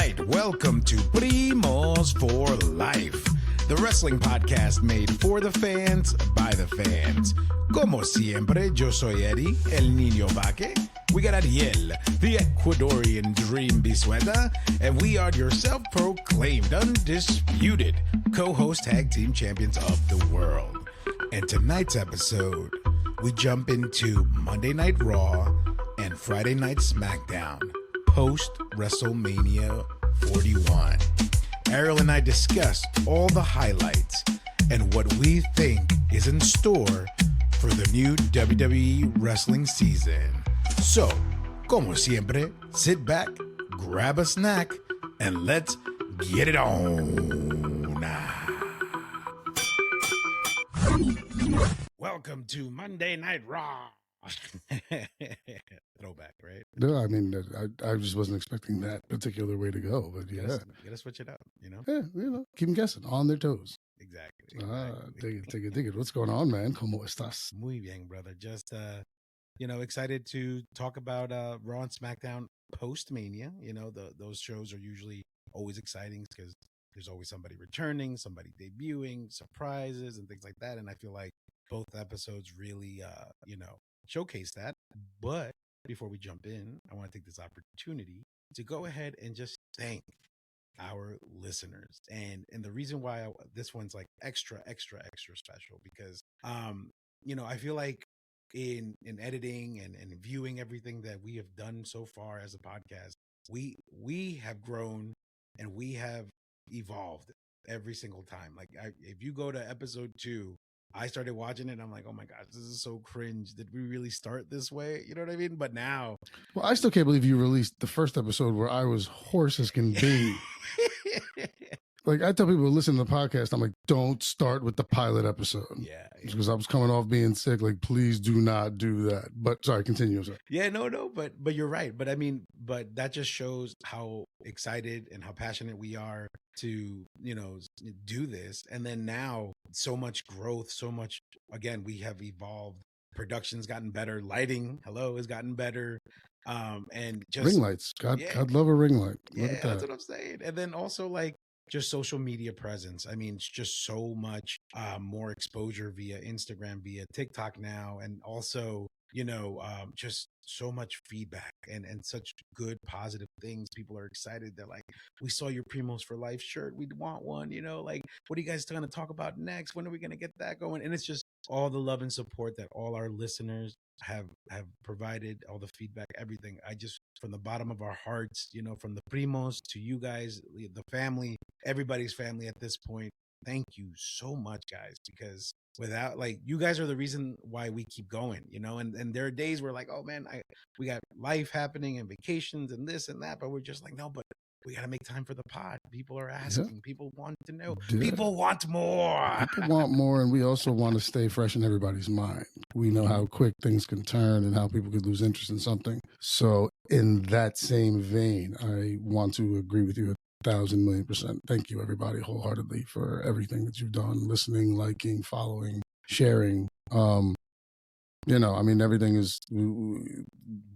right, welcome to Primos for Life, the wrestling podcast made for the fans, by the fans. Como siempre, yo soy Eddie, el niño vaque. We got Ariel, the Ecuadorian dream bisueta, and we are your self-proclaimed, undisputed co-host tag team champions of the world. In tonight's episode, we jump into Monday Night Raw and Friday Night SmackDown, post Wrestlemania 41. Ariel and I discussed all the highlights and what we think is in store for the new WWE wrestling season. So, como siempre, sit back, grab a snack, and let's get it on. Welcome to Monday Night Raw. Throwback, right? No, I mean, I just wasn't expecting that particular way to go, but yeah. Gotta switch it up, you know? Yeah, keep them guessing, on their toes. Exactly. Dig it. What's going on, man? ¿Cómo estás? Muy bien, brother. Just, excited to talk about Raw and SmackDown post-Mania. You know, those shows are usually always exciting because there's always somebody returning, somebody debuting, surprises, and things like that. And I feel like both episodes really, showcase that. But before we jump in, I want to take this opportunity to go ahead and just thank our listeners. And the reason why this one's like extra special because, I feel like in editing and viewing everything that we have done so far as a podcast, we have grown and we have evolved every single time. Like if you go to episode 2, I started watching it and I'm like, oh my gosh, this is so cringe. Did we really start this way? You know what I mean? But now. Well, I still can't believe you released the first episode where I was hoarse as can be. Like, I tell people who listen to the podcast, I'm like, don't start with the pilot episode. Yeah. Because I was coming off being sick. Like, please do not do that. But sorry, continue. Sorry. Yeah, no, but you're right. But I mean, but that just shows how excited and how passionate we are to, do this. And then now so much growth, so much, again, we have evolved. Production's gotten better. Lighting, has gotten better. And just ring lights. God love a ring light. Look at that. That's what I'm saying. And then also like, just social media presence. I mean, it's just so much more exposure via Instagram, via TikTok now. And also, just so much feedback and such good, positive things. People are excited. They're like, we saw your Primos for Life shirt. We'd want one, like, what are you guys going to talk about next? When are we going to get that going? And it's just all the love and support that all our listeners have provided, all the feedback, everything. I just, from the bottom of our hearts, from the Primos to you guys, the family, everybody's family at this point, thank you so much, guys, because without, like, you guys are the reason why we keep going, and there are days where like, oh man, we got life happening and vacations and this and that, but we're just like, no, but we got to make time for the pod. People are asking. Yeah. People want to know. Yeah. People want more. People want more, and we also want to stay fresh in everybody's mind. We know how quick things can turn and how people could lose interest in something. So in that same vein, I want to agree with you 1,000,000,000%. Thank you, everybody, wholeheartedly for everything that you've done, listening, liking, following, sharing. Everything is,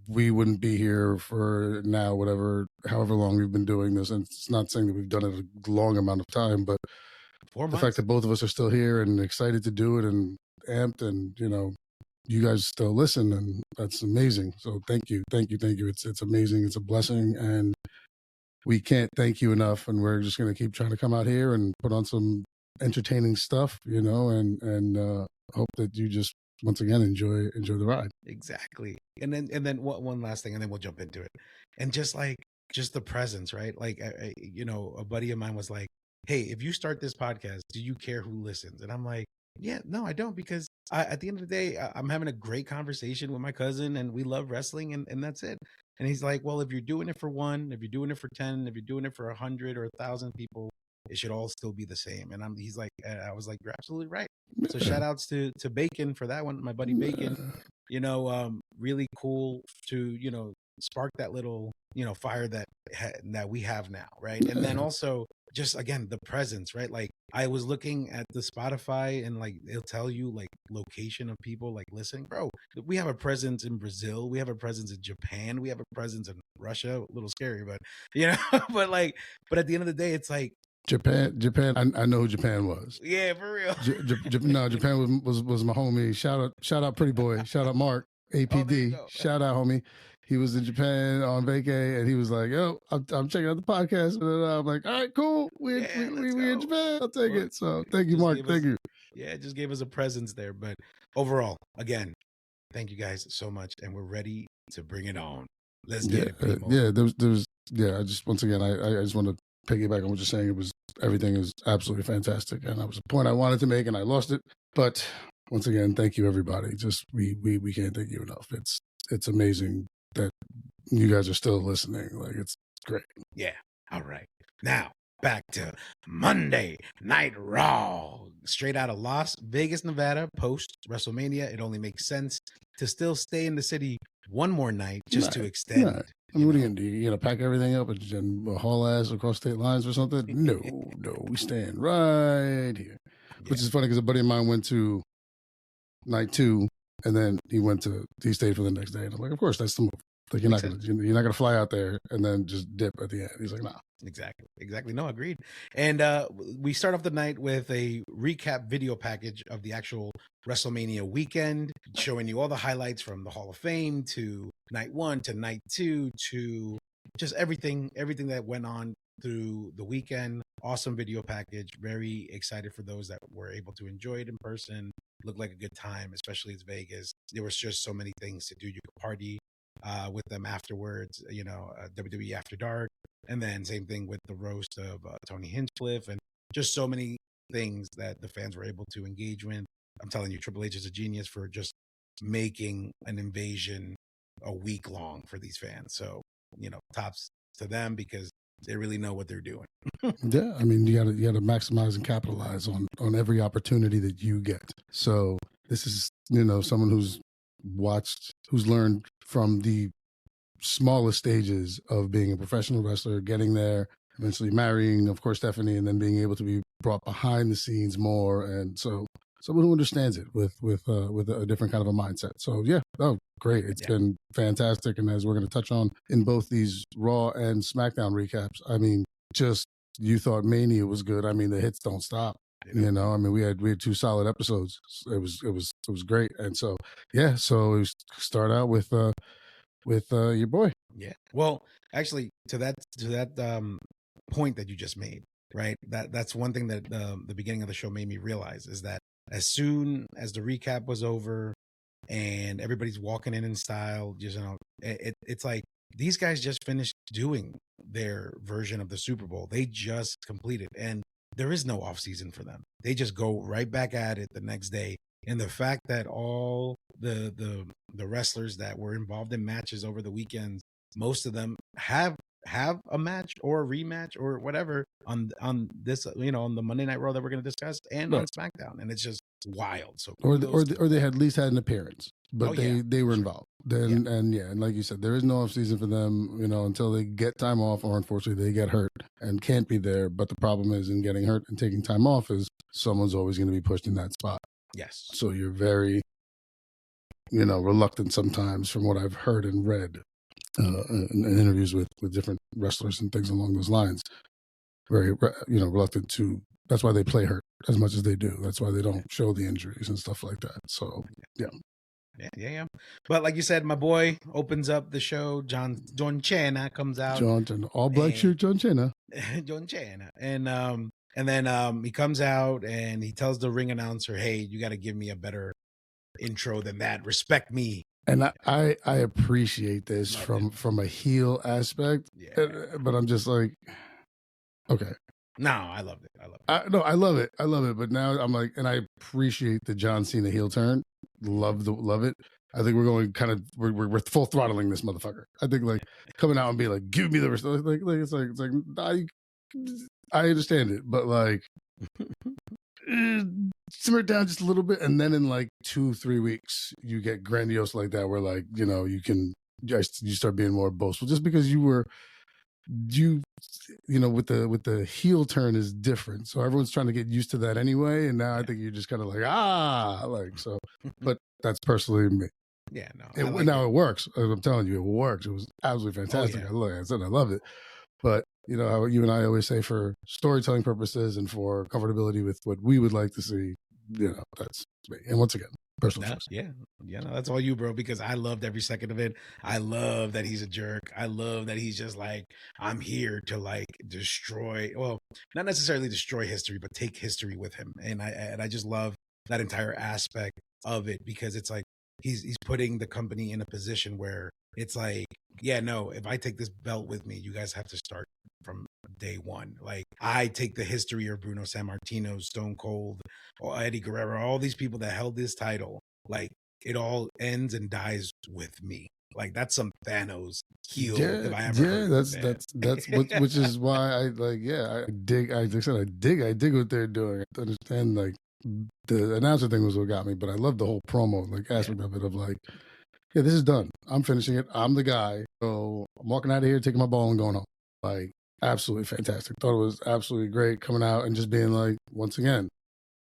we wouldn't be here for now, however long we've been doing this. And it's not saying that we've done it a long amount of time, but 4 months. The fact that both of us are still here and excited to do it and amped and, you guys still listen, and that's amazing. So thank you. It's amazing. It's a blessing, and we can't thank you enough. And we're just going to keep trying to come out here and put on some entertaining stuff, and hope that you just, once again, enjoy the ride. Exactly. And then one last thing, and then we'll jump into it. And just the presence, right? Like, a buddy of mine was like, hey, if you start this podcast, do you care who listens? And I'm like, yeah, no, I don't, because at the end of the day, I'm having a great conversation with my cousin and we love wrestling, and that's it. And he's like, well, if you're doing it for 1, if you're doing it for 10, if you're doing it for 100 or 1,000 people, it should all still be the same. And I was like, you're absolutely right. So shout outs to Bacon for that one, my buddy Bacon. Really cool to, spark that little, fire that we have now, right? And then also just, again, the presence, right? Like, I was looking at the Spotify and like it'll tell you like location of people like listening. Bro, we have a presence in Brazil, we have a presence in Japan, we have a presence in Russia. A little scary, but you know, but at the end of the day, it's like Japan. I know who Japan was. yeah, for real. No, Japan was my homie. Shout out, pretty boy. Shout out, Mark APD. Go. Shout out, homie. He was in Japan on vacay, and he was like, "Yo, I'm checking out the podcast." And I'm like, "All right, cool. We in Japan. I'll take it." So thank you, Mark. Thank you. Yeah, it just gave us a presence there. But overall, again, thank you guys so much, and we're ready to bring it on. Let's get it, people. I just once again, I just want to piggyback on what you're saying. Everything is absolutely fantastic, and that was a point I wanted to make, and I lost it. But once again, thank you, everybody. Just we can't thank you enough. It's amazing that you guys are still listening. Like, it's great. Yeah. All right. Now back to Monday Night Raw, straight out of Las Vegas, Nevada, post WrestleMania. It only makes sense to still stay in the city one more night just to extend. Right. I mean, what are you gonna do? You gonna pack everything up and haul ass across state lines or something? No, we staying right here. Yeah. Which is funny because a buddy of mine went to night 2, and then he stayed for the next day. And I'm like, of course, that's the move. Like, you're not gonna fly out there and then just dip at the end. He's like, nah. Exactly. No, agreed. And we start off the night with a recap video package of the actual WrestleMania weekend, showing you all the highlights from the Hall of Fame to night 1 to night 2 to just everything that went on through the weekend. Awesome video package. Very excited for those that were able to enjoy it in person. Looked like a good time, especially as Vegas. There was just so many things to do. You could party with them afterwards, WWE After Dark. And then same thing with the roast of Tony Hinchcliffe, and just so many things that the fans were able to engage with. I'm telling you, Triple H is a genius for just making an invasion a week long for these fans. So, tops to them because they really know what they're doing. Yeah, I mean, you gotta maximize and capitalize on every opportunity that you get. So this is, someone who's learned from the smallest stages of being a professional wrestler, getting there, eventually marrying, of course, Stephanie, and then being able to be brought behind the scenes more. And so someone who understands it with a different kind of a mindset. So yeah, great. It's been fantastic. And as we're going to touch on in both these Raw and SmackDown recaps, I mean, you thought Mania was good. I mean, the hits don't stop. I mean, we had 2 solid episodes. It was great. And so so we start out with your boy. Yeah. Well, actually, to that point that you just made, right? That's one thing that the beginning of the show made me realize is that as soon as the recap was over and everybody's walking in style, it's like these guys just finished doing their version of the Super Bowl. They just completed, and there is no off season for them. They just go right back at it the next day. And the fact that all the wrestlers that were involved in matches over the weekends, most of them have a match or a rematch or whatever on this, on the Monday Night Raw that we're going to discuss, and on SmackDown, and it's just wild. So or they had at least had an appearance, but they were involved. Then and like you said, there is no off season for them, until they get time off, or unfortunately they get hurt and can't be there. But the problem is, in getting hurt and taking time off, is someone's always going to be pushed in that spot. Yes. So you're very, reluctant sometimes, from what I've heard and read in interviews with different wrestlers and things along those lines. Very, reluctant to. That's why they play hurt as much as they do. That's why they don't show the injuries and stuff like that. So yeah. But like you said, my boy opens up the show. John Cena comes out. All black shirt, John Cena. John Cena, and then he comes out and he tells the ring announcer, "Hey, you got to give me a better intro than that. Respect me." And I appreciate this from a heel aspect, but I'm just like, okay. No, I loved it. I love it. But now I'm like, and I appreciate the John Cena heel turn. Love it. I think we're going we're full throttling this motherfucker. I think like coming out and being like, give me the respect. Like it's like I understand it, but like simmer it down just a little bit, and then in like 2-3 weeks you get grandiose like that, where like you start being more boastful just because you were with the heel turn is different. So everyone's trying to get used to that anyway. And now I think you're just kind of like so, but that's personally me. Yeah, no, It works. I'm telling you, it works. It was absolutely fantastic. Oh, yeah. I said I love it. But you know how you and I always say, for storytelling purposes and for comfortability with what we would like to see, that's me. And once again, personal choice. Yeah, no, that's all you, bro, because I loved every second of it. I love that he's a jerk. I love that he's just like, I'm here to like destroy, well, not necessarily destroy history, but take history with him. And I just love that entire aspect of it, because it's like he's putting the company in a position where it's like, yeah, no, if I take this belt with me, you guys have to start from day one. Like, I take the history of Bruno Sammartino, Stone Cold, or Eddie Guerrero, all these people that held this title. Like, it all ends and dies with me. Like, that's some Thanos heel if I ever heard. That's which is why I dig. I dig what they're doing. I understand, like, the announcer thing was what got me, but I love the whole promo aspect of it, of like, yeah, this is done. I'm finishing it. I'm the guy. So I'm walking out of here, taking my ball and going home. Like, absolutely fantastic. Thought it was absolutely great coming out and just being like, once again,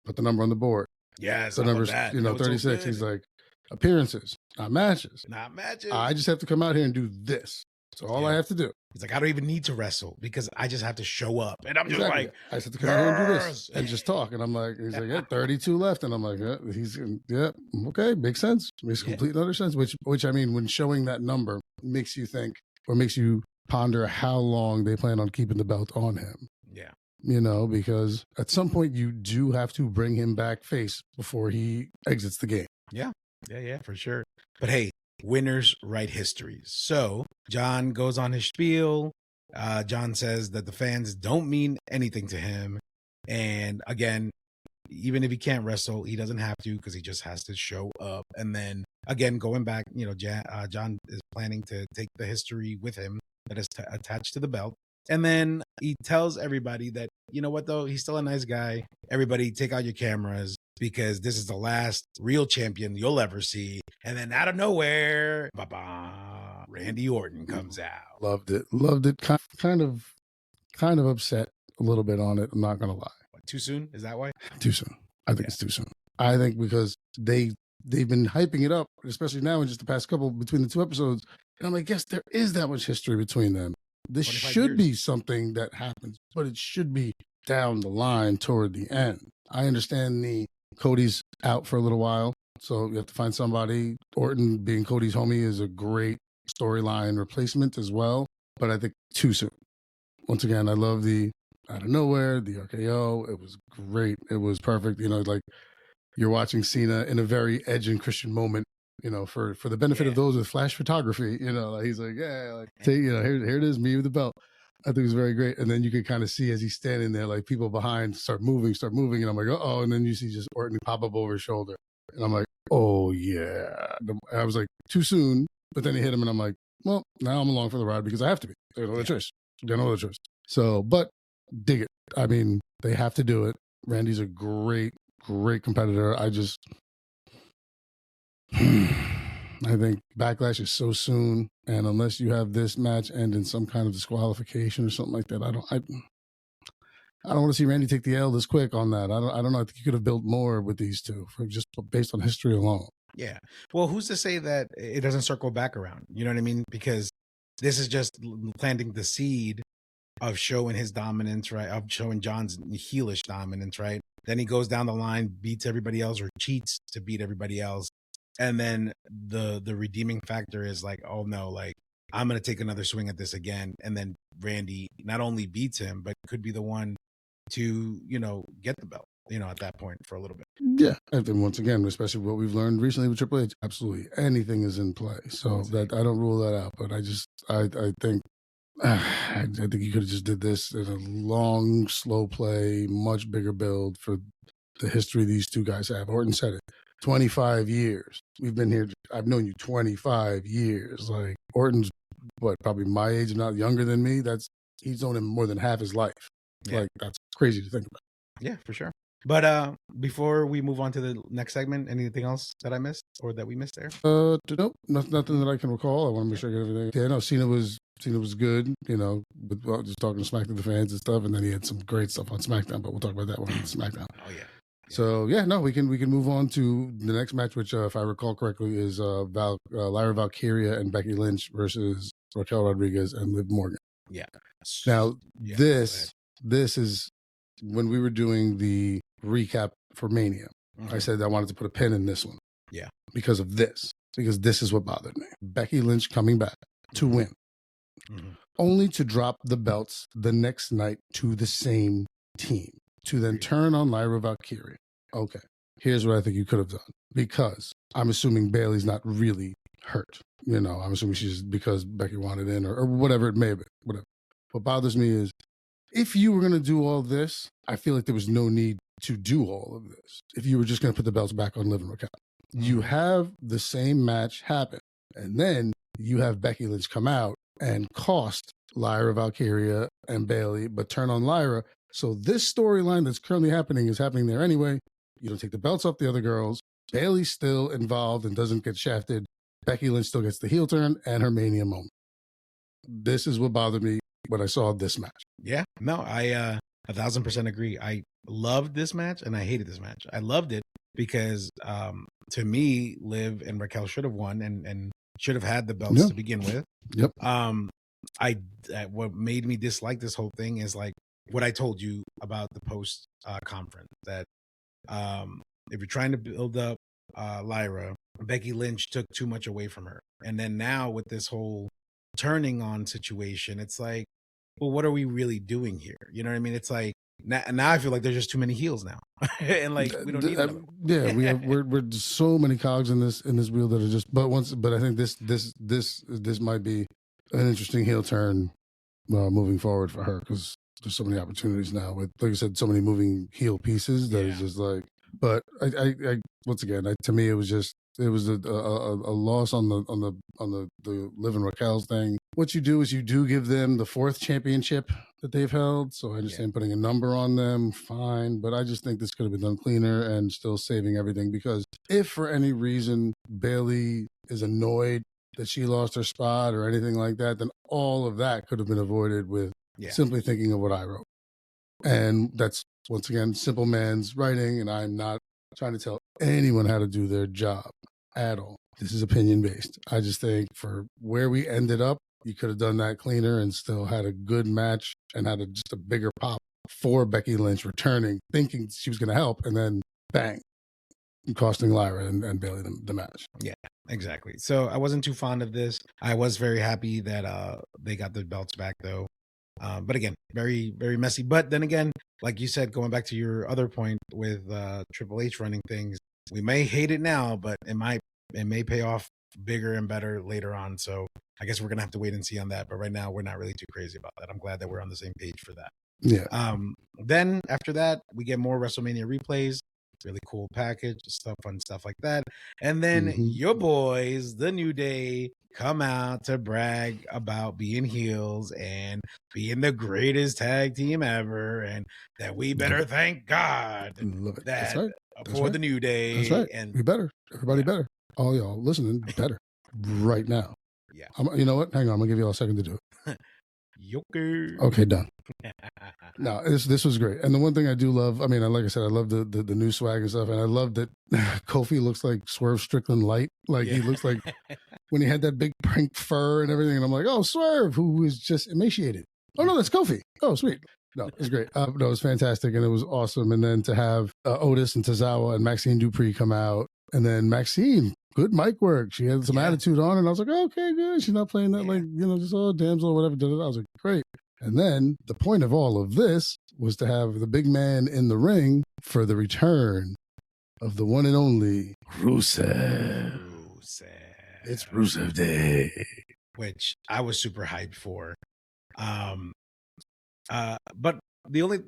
put the number on the board. Yes, the numbers, 36. He's like, appearances, not matches. Not matches. I just have to come out here and do this. So all I have to do. He's like, I don't even need to wrestle because I just have to show up. And I'm just like, I just have to come out here and do this and just talk. And I'm like, he's like, yeah, 32 left. And I'm like, okay, makes sense. Makes complete utter sense. Which I mean, when showing that number, makes you think, or makes you ponder how long they plan on keeping the belt on him. Yeah. Because at some point you do have to bring him back face before he exits the game. Yeah, for sure. But hey, winners write histories. So John goes on his spiel. John says that the fans don't mean anything to him. And again, even if he can't wrestle, he doesn't have to, because he just has to show up. And then again, going back, John is planning to take the history with him that is attached to the belt. And then he tells everybody that, you know what, though, he's still a nice guy. Everybody take out your cameras, because this is the last real champion you'll ever see. And then out of nowhere, Randy Orton comes out. Loved it. Kind of upset a little bit on it. I'm not going to lie. What, too soon? Is that why? Too soon. I think it's too soon. I think because they've been hyping it up, especially now in just the past couple, between the two episodes. And I'm like, yes, there is that much history between them. This should be something that happens, but it should be down the line toward the end. I understand Cody's out for a little while, so you have to find somebody. Orton being Cody's homie is a great storyline replacement as well, but I think too soon. Once again, I love the out of nowhere, the RKO. It was great. It was perfect. Like, you're watching Cena in a very Edge and Christian moment, for the benefit of those with flash photography, like, he's like, here it is, me with the belt. I think it was very great. And then you could kind of see, as he's standing there, like, people behind start moving. And I'm like, oh, and then you see just Orton pop up over his shoulder. And I'm like, oh, yeah. I was like, too soon. But then he hit him, and I'm like, well, now I'm along for the ride because I have to be. There's no other choice. So, but dig it. I mean, they have to do it. Randy's a great, great competitor. I think Backlash is so soon, and unless you have this match end in some kind of disqualification or something like that, I don't want to see Randy take the L this quick on that. I don't know. I think you could have built more with these two, just based on history alone. Yeah. Well, who's to say that it doesn't circle back around? You know what I mean? Because this is just planting the seed of showing his dominance, right? Of showing John's heelish dominance, right? Then he goes down the line, beats everybody else, or cheats to beat everybody else. And then the redeeming factor is like, oh no, like, I'm going to take another swing at this again. And then Randy not only beats him, but could be the one to, get the belt, at that point for a little bit. Yeah. And then once again, especially what we've learned recently with Triple H, absolutely anything is in play. So that I don't rule that out, but I think I think you could have just did this in a long, slow play, much bigger build for the history these two guys have. Orton said it. 25 years. We've been here. I've known you 25 years. Like, Orton's probably my age, not younger than me. He's known him more than half his life. Yeah. Like, that's crazy to think about. Yeah, for sure. But before we move on to the next segment, anything else that I missed or that we missed there? Nope, nothing that I can recall. I want to make sure I get everything. Yeah, no, Cena was Cena was good, you know, with just talking smack to the fans and stuff, and then he had some great stuff on SmackDown. But we'll talk about that one on SmackDown. Oh yeah. So yeah, no, we can move on to the next match, which if I recall correctly is Lyra Valkyria and Becky Lynch versus Raquel Rodriguez and Liv Morgan. Yeah. Now this is when we were doing the recap for Mania. I said I wanted to put a pin in this one. Yeah. Because of this. Because this is what bothered me. Becky Lynch coming back to win. Only to drop the belts the next night to the same team. To then turn on Lyra Valkyria. Okay, here's what I think you could have done. Because I'm assuming Bayley's not really hurt. You know, I'm assuming she's because Becky wanted in or whatever it may have been. Whatever. What bothers me is if you were going to do all this, I feel like there was no need to do all of this. If you were just going to put the belts back on Liv and Raquel. You have the same match happen. And then you have Becky Lynch come out and cost Lyra Valkyria and Bayley, but turn on Lyra. So this storyline that's currently happening is happening there anyway. You don't take the belts off the other girls. Bayley's still involved and doesn't get shafted. Becky Lynch still gets the heel turn and her Mania moment. This is what bothered me when I saw this match. Yeah, no, I 1,000% agree. I loved this match and I hated this match. I loved it because to me, Liv and Raquel should have won and should have had the belts to begin with. Yep. What made me dislike this whole thing is like what I told you about the post conference that if you're trying to build up Lyra, Becky Lynch took too much away from her. And then now with this whole turning on situation, it's like, well, what are we really doing here? You know what I mean? It's like now I feel like there's just too many heels now, and like we don't need them. Yeah, we're so many cogs in this wheel that are just. But I think this might be an interesting heel turn moving forward for her because there's so many opportunities now with, like I said, so many moving heel pieces that is just like. But I once again, to me, it was a loss on the Liv and Raquel's thing. What you do is you do give them the 4th championship that they've held. So I understand putting a number on them, fine. But I just think this could have been done cleaner and still saving everything. Because if for any reason Bayley is annoyed that she lost her spot or anything like that, then all of that could have been avoided with simply thinking of what I wrote. And that's, once again, simple man's writing, and I'm not trying to tell anyone how to do their job at all. This is opinion-based. I just think for where we ended up, you could have done that cleaner and still had a good match and had just a bigger pop for Becky Lynch returning, thinking she was going to help, and then bang, costing Lyra and Bayley the match. Yeah, exactly. So I wasn't too fond of this. I was very happy that they got the belts back, though. But again, very, very messy. But then again, like you said, going back to your other point with Triple H running things, we may hate it now, but it may pay off bigger and better later on. So I guess we're gonna have to wait and see on that. But right now, we're not really too crazy about that. I'm glad that we're on the same page for that. Yeah. Then after that, we get more WrestleMania replays. Really cool package, fun stuff like that. And then your boys, the New Day, come out to brag about being heels and being the greatest tag team ever, and that we better thank God that for the New Day. That's right. And we better. Everybody better. All y'all listening better right now. Yeah. You know what? Hang on. I'm gonna give y'all a second to do it. Yoker. Okay, done. No, this was great. And the one thing I do love, I mean, like I said, I love the new swag and stuff. And I love that Kofi looks like Swerve Strickland light. Like he looks like when he had that big pink fur and everything. And I'm like, oh, Swerve, who is just emaciated. Oh, no, that's Kofi. Oh, sweet. No, it was great. No, it was fantastic. And it was awesome. And then to have Otis and Tozawa and Maxine Dupree come out. And then Maxine, good mic work. She had some attitude on. And I was like, okay, good. She's not playing that like, just, oh, damsel or whatever. I was like, great. And then the point of all of this was to have the big man in the ring for the return of the one and only Rusev. It's Rusev Day. Which I was super hyped for. But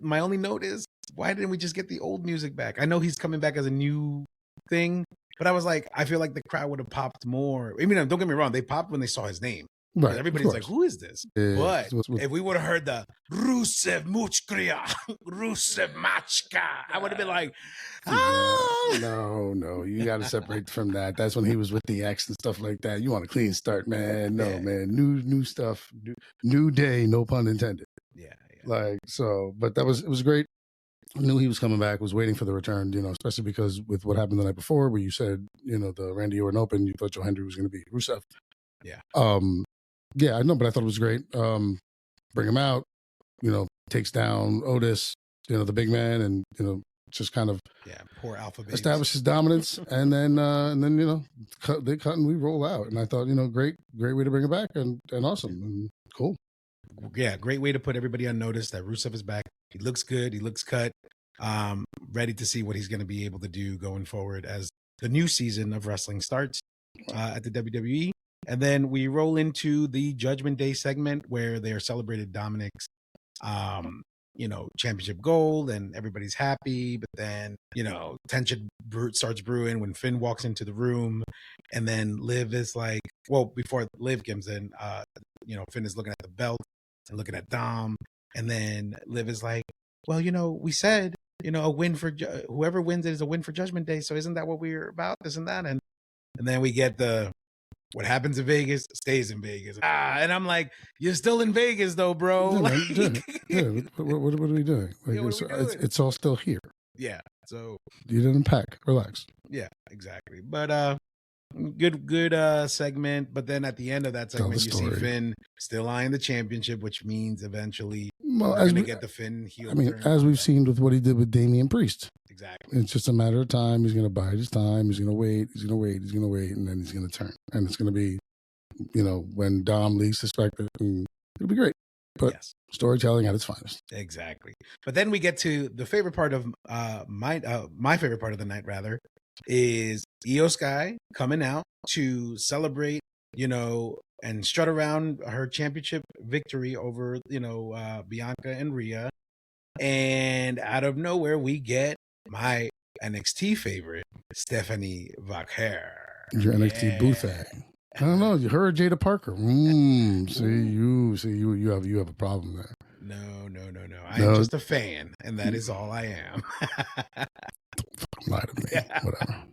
my only note is, why didn't we just get the old music back? I know he's coming back as a new thing, but I was like, I feel like the crowd would have popped more. I mean, don't get me wrong, they popped when they saw his name. Because Right. everybody's like, who is this? Yeah, But what's- if we would have heard the Rusev Muchkria, Rusev Machka, I would have been like, oh. No, you got to separate from that. That's when he was with the X and stuff like that. You want a clean start, man. No, Yeah. man. New stuff. New day, no pun intended. Yeah. Like, so, but it was great. I knew he was coming back, was waiting for the return, especially because with what happened the night before, where you said, the Randy Orton Open, you thought Joe Hendry was going to be Rusev. Yeah. Yeah, I know, but I thought it was great. Bring him out, takes down Otis, the big man, and, just kind of poor Alpha Babies. establishes dominance, and then they cut and we roll out. And I thought, great way to bring it back, and awesome and cool. Yeah, great way to put everybody on notice that Rusev is back. He looks good. He looks cut. Ready to see what he's going to be able to do going forward as the new season of wrestling starts at the WWE. And then we roll into the Judgment Day segment where they are celebrated Dominic's, championship gold, and everybody's happy. But then, tension starts brewing when Finn walks into the room, and then Liv is like, well, before Liv comes in, Finn is looking at the belt and looking at Dom, and then Liv is like, well, we said, a win for whoever wins it is a win for Judgment Day. So isn't that what we're about? Isn't that? And then we get what happens in Vegas stays in Vegas. And I'm like, you're still in Vegas though, bro. What are we doing? It's all still here. Yeah. So you didn't pack. Relax. Yeah, exactly. But good segment. But then at the end of that segment, you see Finn still eyeing the championship, which means eventually we're going to get the Finn heel. As we've seen with what he did with Damian Priest. Exactly. It's just a matter of time. He's going to bide his time. He's going to wait. And then he's going to turn. And it's going to be, when Dom least suspect it, and it'll be great. But storytelling at its finest. Exactly. But then we get to the favorite part of my favorite part of the night, rather, is Io Sky coming out to celebrate, and strut around her championship victory over, Bianca and Rhea. And out of nowhere, we get my NXT favorite, Stephanie Vaquer. Your NXT booth thing. I don't know. You heard Jada Parker. See you have a problem there. No. I'm just a fan, and that is all I am. Don't lie to me. Whatever.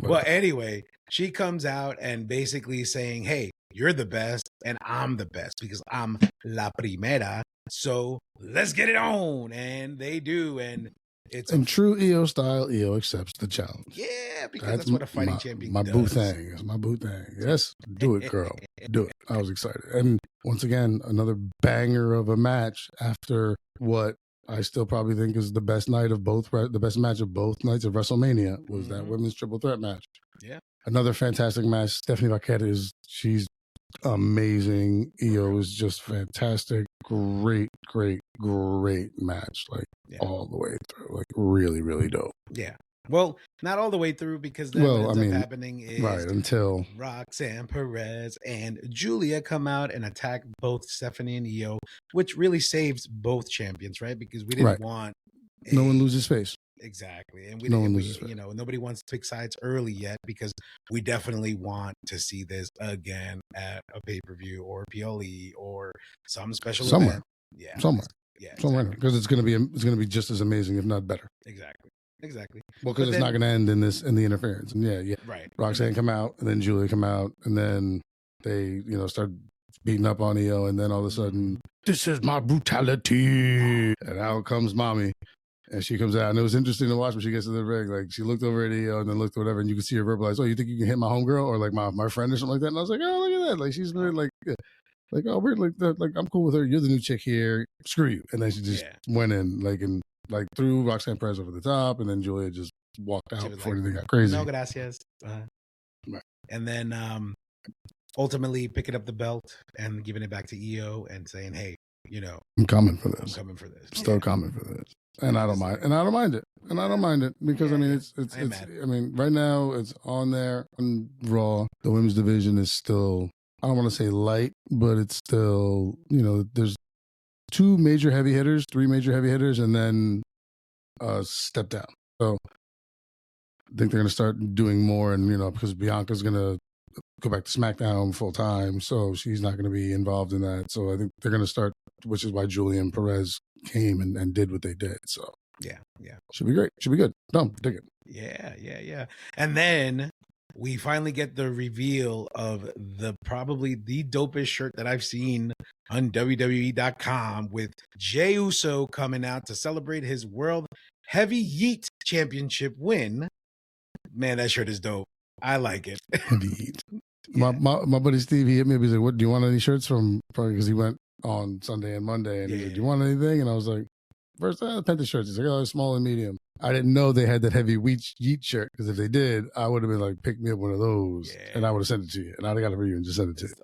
Well, anyway, she comes out and basically saying, hey, you're the best, and I'm the best because I'm la primera. So let's get it on. And they do. And it's in true Io style, Io accepts the challenge. Yeah, because that's what a fighting champion does. My boo thing. It's my boo thing. Yes, do it, girl. Do it. I was excited. And once again, another banger of a match after what I still probably think is the best match of both nights of WrestleMania was that women's triple threat match. Yeah. Another fantastic match. Stephanie Vaquer she's amazing. Io is just fantastic. Great match. All the way through. Really, really dope. Yeah. Well, not all the way through, because then what ends up happening is until Roxanne Perez and Julia come out and attack both Stephanie and Io, which really saves both champions, right? Because we didn't want no one loses face. Exactly. And nobody wants to pick sides early yet, because we definitely want to see this again at a pay-per-view or PLE or some special event. Yeah. Somewhere. Yeah. Somewhere. Because it's gonna be just as amazing, if not better. Exactly. Well, because it's not going to end in the interference. And yeah. Right. Roxanne come out, and then Julia come out, and then they, start beating up on Io, and then all of a sudden, this is my brutality. And out comes Mommy. And she comes out, and it was interesting to watch when she gets to the ring. Like, she looked over at Io and then looked at whatever, and you could see her verbalize, oh, you think you can hit my homegirl or like my friend or something like that? And I was like, oh, look at that. Like, she's really like, oh, we're like, I'm cool with her. You're the new chick here. Screw you. And then she just went in, and threw Roxanne Perez over the top, and then Julia just walked out before anything got crazy. No gracias. Right. And then ultimately picking up the belt and giving it back to Io and saying, hey, I'm coming for this. Still Yeah. coming for this. And I don't mind. And I don't mind it. Because it's right now it's on there on Raw. The women's division is still, I don't want to say light, but it's still, there's 3 major heavy hitters, and then step down. So I think they're going to start doing more, and because Bianca's going to go back to SmackDown full time, so she's not going to be involved in that. So I think they're going to start, which is why Julian Perez came and did what they did. So yeah, should be great. Should be good. No, dig it. Yeah. And then we finally get the reveal of probably the dopest shirt that I've seen on WWE.com with Jey Uso coming out to celebrate his World Heavy Yeet Championship win. Man, that shirt is dope. I like it. Heavy Yeet. Yeah. My buddy Steve, he hit me. He's like, "What do you want any shirts from?" Probably because he went on Sunday and Monday, and he's like, "Do you want anything?" And I was like, "First, the Penta shirts." He's like, "Oh, small and medium." I didn't know they had that heavy Yeet shirt, because if they did, I would have been like, "Pick me up one of those," and I would have sent it to you, and I'd have got it for you and just sent it to you.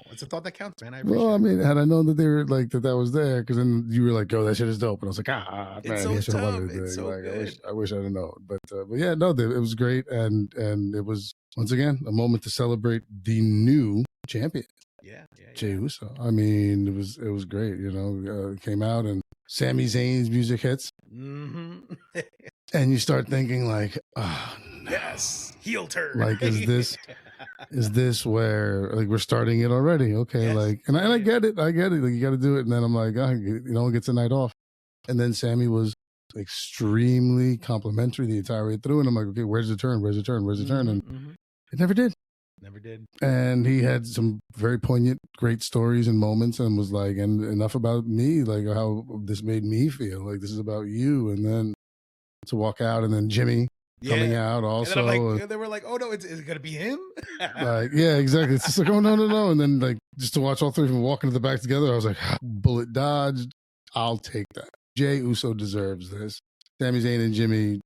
It's a thought that counts, man. I mean, had I known that they were like that was there, because then you were like, "Oh, that shit is dope," and I was like, "Man, it's so tough. It's so good. I wish I'd have known." But yeah, no, it was great, and it was once again a moment to celebrate the new champion. Yeah. Jey Uso. I mean, it was great. You know, came out and Sami Zayn's music hits, and you start thinking like, oh, no. Yes, heel turn. Like, is this where like we're starting it already? Okay, yes. Like, and I get it. Like, you got to do it. And then I'm like, it gets a night off. And then Sami was extremely complimentary the entire way through, and I'm like, okay, where's the turn? And it never did. And he had some very poignant, great stories and moments, and was like, and enough about me, like how this made me feel. Like, this is about you. And then to walk out, and then Jimmy coming out also. And they were like, oh no, is it gonna be him? Like, yeah, exactly. It's just like, oh no. And then like just to watch all three of them walking to the back together, I was like, bullet dodged. I'll take that. Jey Uso deserves this. Sami Zayn and Jimmy,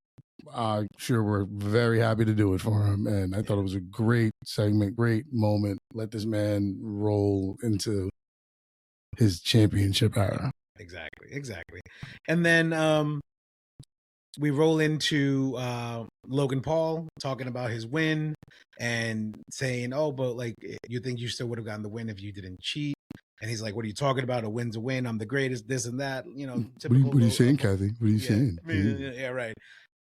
sure, we're very happy to do it for him. And I thought it was a great segment, great moment. Let this man roll into his championship era. Exactly. And then we roll into Logan Paul talking about his win and saying, oh, but like, you think you still would have gotten the win if you didn't cheat? And he's like, what are you talking about? A win's a win. I'm the greatest, this and that. You know, typical. What are you saying, Kathy? What are you saying? Yeah, right.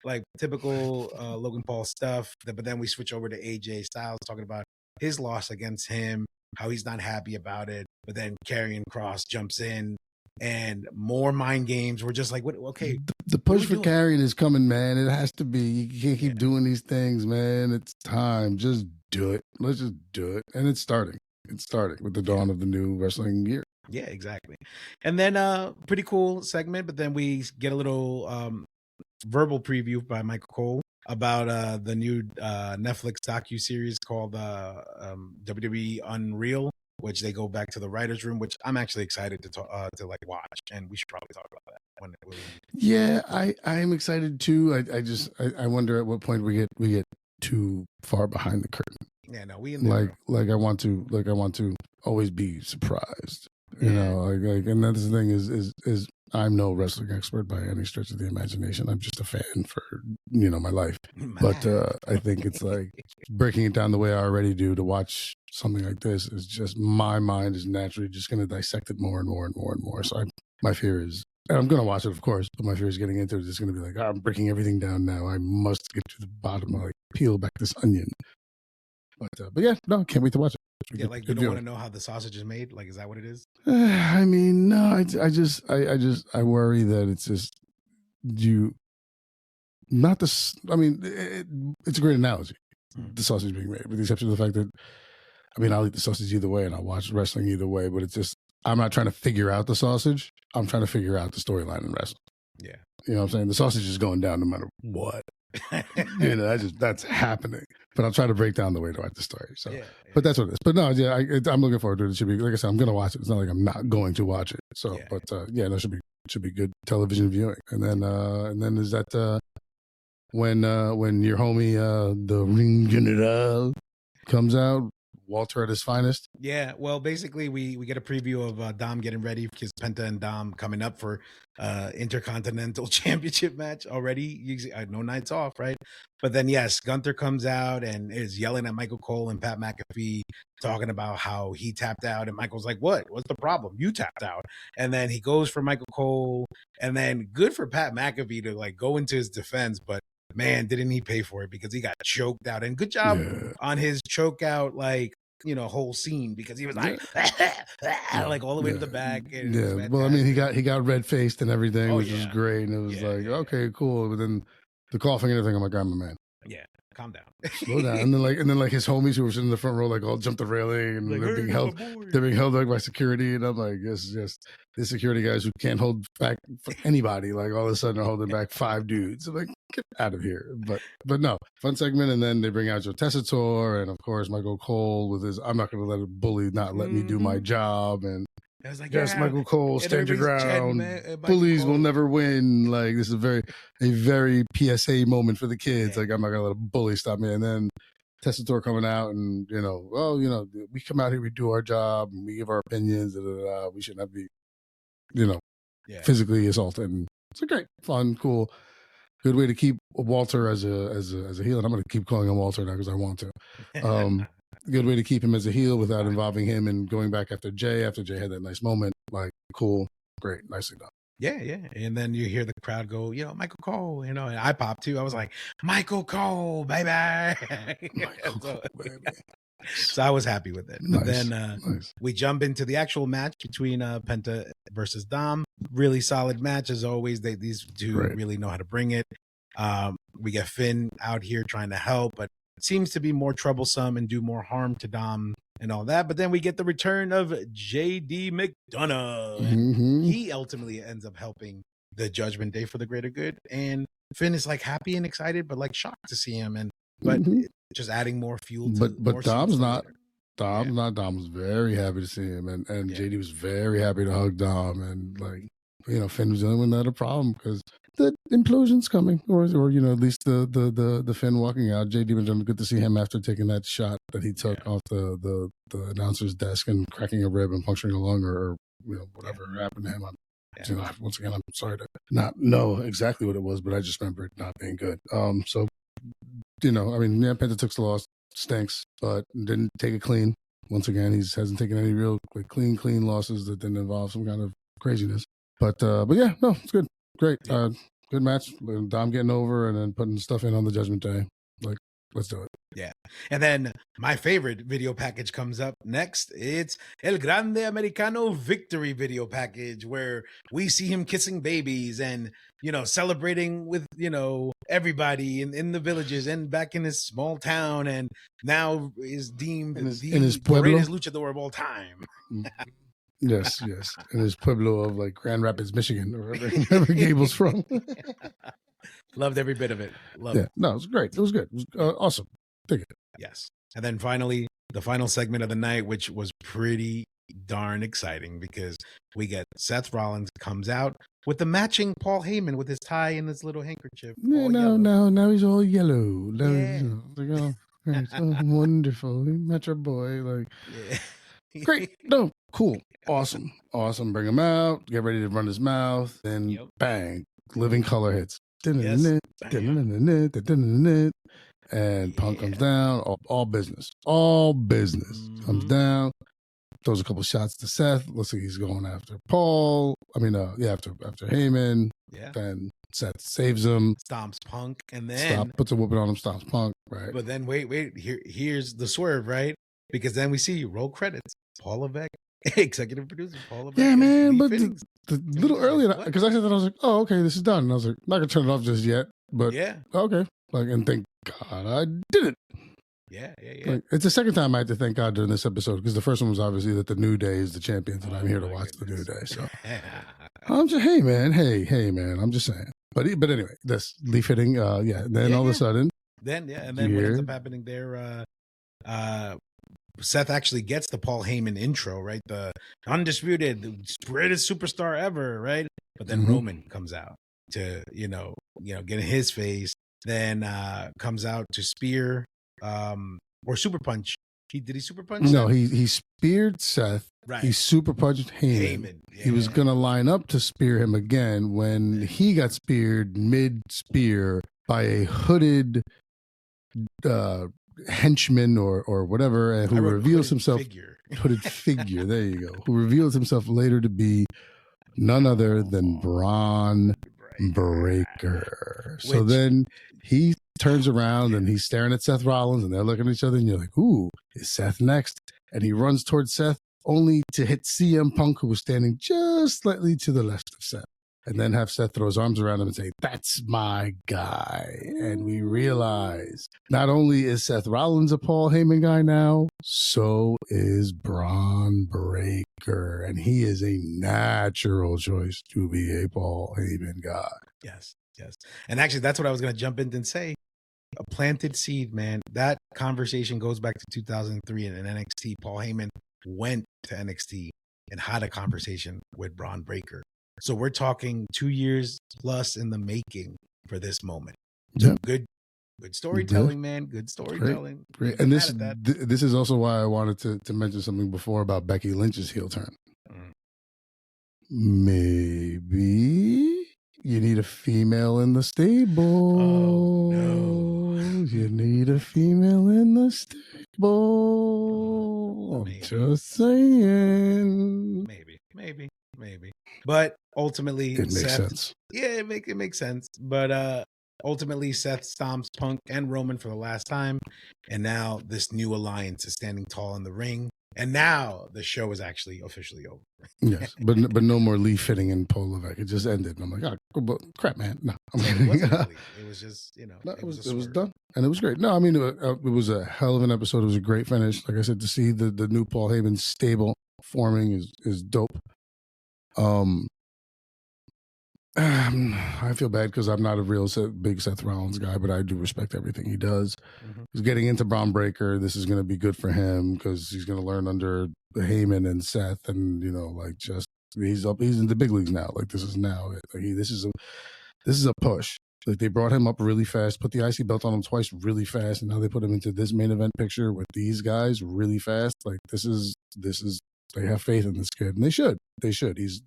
Like typical Logan Paul stuff. But then we switch over to AJ Styles talking about his loss against him, how he's not happy about it. But then Karrion Kross jumps in and more mind games. We're just like, what? Okay. The push for Karrion is coming, man. It has to be. You can't keep doing these things, man. It's time. Just do it. Let's just do it. And it's starting. It's starting with the dawn of the new wrestling year. Yeah, exactly. And then pretty cool segment, but then we get a little verbal preview by Michael Cole about the new Netflix docu-series called WWE Unreal, which they go back to the writer's room, which I'm actually excited to like watch, and we should probably talk about that when it will. Yeah, I am excited too. I wonder at what point we get too far behind the curtain. Yeah, no, we I want to always be surprised. You know, like, and that's the thing is I'm no wrestling expert by any stretch of the imagination. I'm just a fan for, my life. But I think it's like breaking it down the way I already do to watch something like this is just, my mind is naturally just going to dissect it more and more and more and more. So my fear is, and I'm going to watch it, of course, but my fear is getting into it. It's going to be like, I'm breaking everything down now. I must get to the bottom, like peel back this onion. But yeah, no, can't wait to watch it. Yeah, like you don't want to know how the sausage is made. Like, is that what it is? I mean, no, I worry that it's just not this. I mean, it's a great analogy, the sausage being made, with the exception of the fact that, I mean, I'll eat the sausage either way and I'll watch wrestling either way, but it's just, I'm not trying to figure out the sausage. I'm trying to figure out the storyline in wrestling. Yeah. You know what I'm saying? The sausage is going down no matter what. That's happening. But I'll try to break down the way to write the story. So, but that's what it is. But no, yeah, I'm looking forward to it. It should be, like I said, I'm going to watch it. It's not like I'm not going to watch it. So, but no, it should be good television viewing. And then is that when your homie the Ring General comes out, Walter at his finest. Yeah, well, basically we get a preview of Dom getting ready because Penta and Dom coming up for Intercontinental Championship match already. No nights off, right? But then yes, Gunther comes out and is yelling at Michael Cole and Pat McAfee, talking about how he tapped out, and Michael's like, "What? What's the problem? You tapped out." And then he goes for Michael Cole, and then good for Pat McAfee to like go into his defense, but man, didn't he pay for it because he got choked out. And good job Yeah. on his choke out, like, whole scene, because he was like, like all the way to the back. And it was Well, I mean, he fantastic. got red faced and everything, Oh, which was yeah. great. And it was Yeah, like, yeah, yeah. okay, cool. But then the coughing and everything, I'm like, I'm a man. Yeah, calm down. Slow down. And then like his homies who were sitting in the front row, like all jumped the railing and Like, they're "Hey, being my held. boy." They're being held like by security, and I'm like, yes, these security guys who can't hold back for anybody, like all of a sudden are holding back 5 dudes. I'm like, get out of here. But no, fun segment, and then they bring out Joe Tessitore, and of course Michael Cole with his "I'm not going to let a bully not let me do my job," and I was like, yes, yeah. Michael Cole, And stand your everybody's chanting, ground. Michael Bullies will Cole. never win. Like, this is a very PSA moment for the kids. Yeah. Like, I'm not gonna let a bully stop me. And then Tessitore coming out and, we come out here, we do our job, and we give our opinions. We should not be, physically assaulted. And it's a great, fun, cool, good way to keep Walter as a heel. And I'm gonna keep calling him Walter now because I want to. Good way to keep him as a heel without involving him and going back after Jay had that nice moment. Like, cool, great, nicely done. Yeah. And then you hear the crowd go, Michael Cole, and I popped too. I was like, Michael Cole, baby. Michael Cole, baby. So I was happy with it. Nice, But then we jump into the actual match between Penta versus Dom. Really solid match as always. These two really know how to bring it. We get Finn out here trying to help, but it seems to be more troublesome and do more harm to Dom and all that. But then we get the return of JD McDonough. And he ultimately ends up helping the Judgment Day for the greater good. And Finn is like happy and excited, but like shocked to see him. But just adding more fuel to but Dom's not. Dom was very happy to see him, and JD was very happy to hug Dom, and like, Finn was the only one that had a problem because the implosion's coming, or at least the Finn walking out. JD was good to see him after taking that shot that he took off the announcer's desk and cracking a rib and puncturing a lung or whatever happened to him. Once again, I'm sorry to not know exactly what it was, but I just remember it not being good. So Penta took the loss, stinks, but didn't take it clean. Once again, he hasn't taken any real clean losses that didn't involve some kind of craziness. But yeah, no, it's good, great, good match. Dom getting over and then putting stuff in on the Judgment Day. Like, let's do it. Yeah. And then my favorite video package comes up next. It's El Grande Americano Victory video package, where we see him kissing babies and, celebrating with, everybody in the villages and back in his small town, and now is deemed in his pueblo, greatest luchador of all time. Yes. In his pueblo of like Grand Rapids, Michigan, or wherever Gable's from. Loved every bit of it. Loved it. No, it was great. It was good. It was awesome. Dig it. Yes. And then finally, the final segment of the night, which was pretty darn exciting, because we get Seth Rollins comes out with the matching Paul Heyman with his tie and his little handkerchief. Now he's all yellow. It's so wonderful. He met your boy. Like, great. No, cool. Awesome. Bring him out. Get ready to run his mouth. Then bang, living color hits. And Punk comes down. All business. Comes down. Throws a couple shots to Seth. Looks like he's going after Paul. After Heyman. Yeah. Then Seth saves him. Stomps Punk, and then puts a whooping on him. Stomps Punk. Right. But then wait. Here's the swerve, right? Because then we see roll credits. Paul Levesque, executive producer Paul Levesque. Yeah, man. But the little earlier, because I said that, I was like, oh, okay, this is done. And I was like, not gonna turn it off just yet. But okay. Like, and thank God I did it. Yeah. Like, it's the second time I had to thank God during this episode, because the first one was obviously that the New Day is the champions, and I'm here to watch the New Day. So I'm just, hey man, I'm just saying. But anyway, that's leaf hitting. Then all of a sudden, and then what ends up happening there? Seth actually gets the Paul Heyman intro, right? The undisputed, the greatest superstar ever, right? But then Roman comes out to get in his face. Then comes out to spear or super punch. Did he super punch? No, he speared Seth. Right. He super punched Heyman. Yeah. He was gonna line up to spear him again when he got speared mid spear by a hooded henchman or whatever, who reveals himself hooded figure. There you go. Who reveals himself later to be none other than Braun Breaker. So Which- then he turns around and he's staring at Seth Rollins, and they're looking at each other, and you're like, ooh, is Seth next? And he runs towards Seth, only to hit CM Punk, who was standing just slightly to the left of Seth. And then have Seth throw his arms around him and say, that's my guy. And we realize not only is Seth Rollins a Paul Heyman guy now, so is Braun Breaker. And he is a natural choice to be a Paul Heyman guy. Yes. And actually, that's what I was going to jump in and say. A planted seed, man. That conversation goes back to 2003 in NXT. Paul Heyman went to NXT and had a conversation with Braun Breaker. So we're talking 2 years plus in the making for this moment. So good storytelling, man. Good storytelling. Great. And this is also why I wanted to mention something before about Becky Lynch's heel turn. Maybe you need a female in the stable. Oh, no. You need a female in the stable. I'm just saying. Maybe. But ultimately, it makes sense. Yeah, it makes sense. But ultimately, Seth stomps Punk and Roman for the last time, and now this new alliance is standing tall in the ring. And now the show is actually officially over. Yes, but no more Leaf fitting in Paul Levesque. It just ended. And I'm like, oh, crap, man. No, it wasn't really. It was just, no, it was done, and it was great. No, I mean, it was a hell of an episode. It was a great finish. Like I said, to see the new Paul Heyman stable forming is dope. I feel bad because I'm not a real big Seth Rollins guy, but I do respect everything he does. Mm-hmm. He's getting into Braun Breaker. This is going to be good for him because he's going to learn under Heyman and Seth, and he's in the big leagues now. Like this is now it. Like this is a push. Like they brought him up really fast, put the IC belt on him twice really fast, and now they put him into this main event picture with these guys really fast. Like this is they have faith in this kid, and they should. He's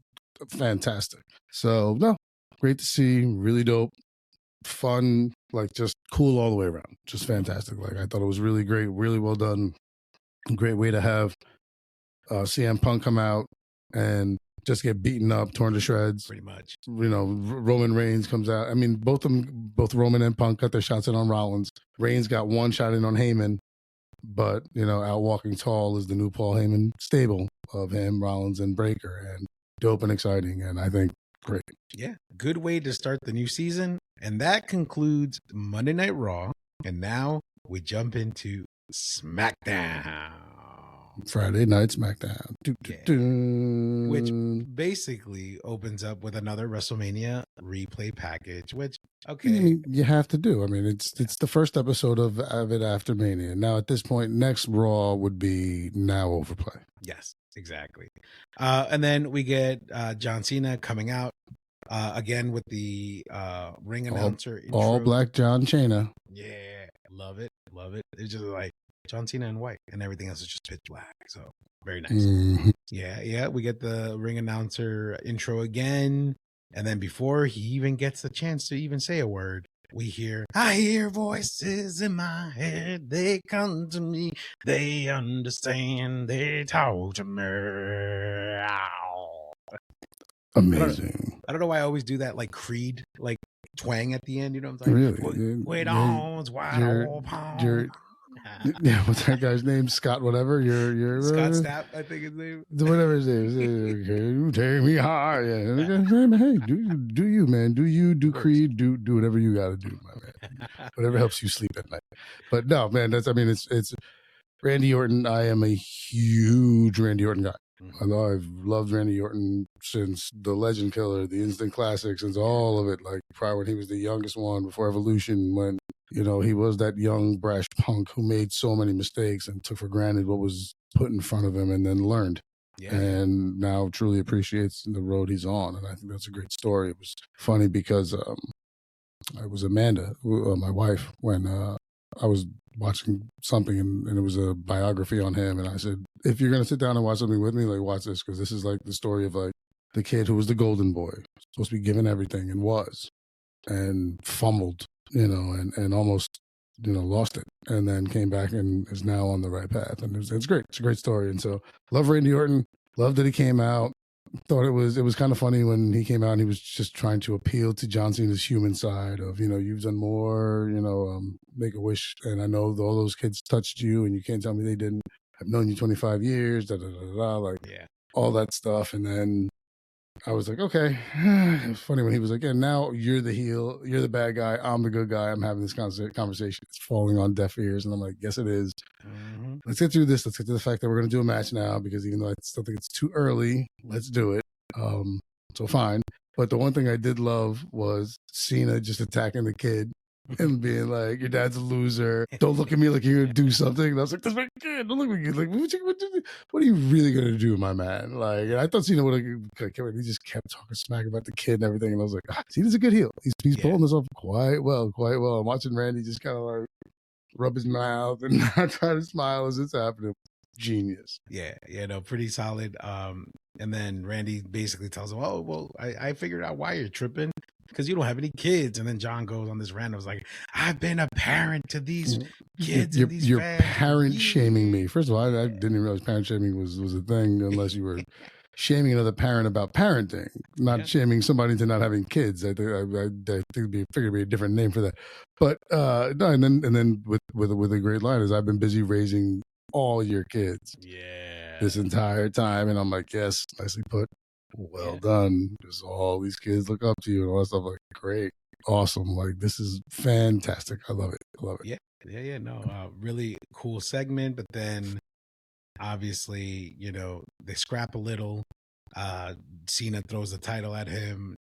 fantastic. So no, great to see, really dope, fun, like just cool all the way around, just fantastic. Like I thought it was really great, really well done. Great way to have CM Punk come out and just get beaten up, torn to shreds. Pretty much. Roman Reigns comes out. I mean, both Roman and Punk got their shots in on Rollins. Reigns got one shot in on Heyman, but out walking tall is the new Paul Heyman stable of him, Rollins, and Breaker, and dope and exciting, and I think great. Yeah, good way to start the new season. And that concludes Monday Night Raw. And now we jump into SmackDown. Friday Night SmackDown. Which basically opens up with another WrestleMania replay package, which, okay. I mean, you have to do. I mean, it's the first episode of it after Mania. Now, at this point, next Raw would be now Overplay. Yes, exactly. And then we get John Cena coming out again with the ring announcer intro. All black John Cena. Yeah, love it. It's just like John Cena in white, and everything else is just pitch black. So very nice. Mm-hmm. Yeah. We get the ring announcer intro again, and then before he even gets the chance to even say a word, we hear, I hear voices in my head. They come to me. They understand. They talk to me. Amazing. I don't know why I always do that, like Creed, like twang at the end. You know what I'm saying? Really? Wait on, wide open. Yeah, what's that guy's name? Scott, whatever. You're Scott Stapp, I think his name. Whatever his name is. You take me high. Yeah. Hey, do you, man? Do Creed? Do whatever you got to do, my man. Whatever helps you sleep at night. But no, man. It's Randy Orton. I am a huge Randy Orton guy. I know I've loved Randy Orton since the Legend Killer, the Instant Classics, since all of it. Like probably when he was the youngest one before Evolution, when he was that young brash punk who made so many mistakes and took for granted what was put in front of him, and then learned. Yeah. And now truly appreciates the road he's on, and I think that's a great story. It was funny because I was Amanda, my wife, when I was watching something and it was a biography on him, and I said, if you're going to sit down and watch something with me, like watch this, because this is like the story of like the kid who was the golden boy, supposed to be given everything and fumbled, and almost, lost it, and then came back and is now on the right path. And it's great. It's a great story. And so love Randy Orton. Love that he came out. thought it was kind of funny when he came out and he was just trying to appeal to John Cena's human side of, you've done more, make a wish. And I know all those kids touched you and you can't tell me they didn't. I've known you 25 years, like all that stuff. And then I was like, okay. It was funny when he was like, yeah, now you're the heel, you're the bad guy, I'm the good guy. I'm having this conversation. It's falling on deaf ears. And I'm like, yes, it is. Mm-hmm. Let's get through this. Let's get to the fact that we're going to do a match now, because even though I still think it's too early, let's do it. So fine. But the one thing I did love was Cena just attacking the kid and being like, your dad's a loser. Don't look at me like you're going to do something. And I was like, that's my kid. Don't look at me. Like, what are you really going to do, my man? Like, and I thought Cena would have, he just kept talking smack about the kid and everything. And I was like, Cena's a good heel. He's pulling this off quite well. I'm watching Randy just kind of like rub his mouth and not try to smile as it's happening. Genius. Yeah, no, pretty solid. And then Randy basically tells him, oh, well, I figured out why you're tripping, because you don't have any kids. And then John goes on this rant. I was like, I've been a parent to these kids. You're parent shaming me. First of all, I didn't realize parent shaming was a thing, unless you were shaming another parent about parenting, not shaming somebody into not having kids. I think it'd be a different name for that. But no, and then with a great line is, I've been busy raising all your kids this entire time. And I'm like, yes, nicely put, well done, because all these kids look up to you and all that stuff. Like, great, awesome, like, this is fantastic. I love it. No, really cool segment. But then obviously, they scrap a little. Cena throws the title at him,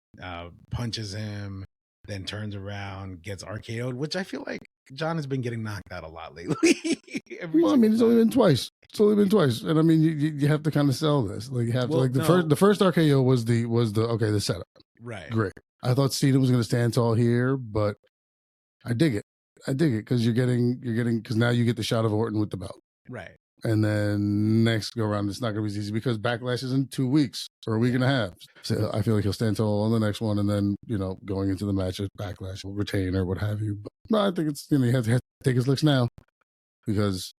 punches him, then turns around, gets RKO'd, which I feel like John has been getting knocked out a lot lately. Well, I mean, it's only been twice. And I mean, you have to kind of sell this. Like, you have to, like, the first RKO was the setup. Right. Great. I thought Cena was going to stand tall here, but I dig it because you're getting because now you get the shot of Orton with the belt. Right. And then next go around, it's not going to be easy because Backlash is in 2 weeks or a week and a half. So I feel like he'll stand tall on the next one, and then going into the match at Backlash, will retain or what have you. But no, I think it's you have to take his licks now, because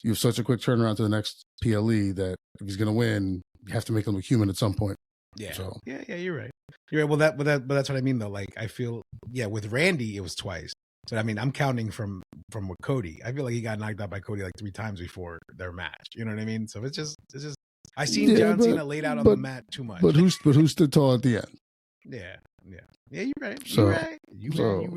you have such a quick turnaround to the next PLE that if he's going to win, you have to make him look human at some point. Yeah. So. Yeah, you're right. You're right. But that's what I mean though. Like, I feel with Randy it was twice. So I mean, I'm counting from with Cody. I feel like he got knocked out by Cody like 3 times before their match. You know what I mean? So it's just I seen John Cena laid out on the mat too much. But who stood tall at the end? Yeah. You're right. You're right.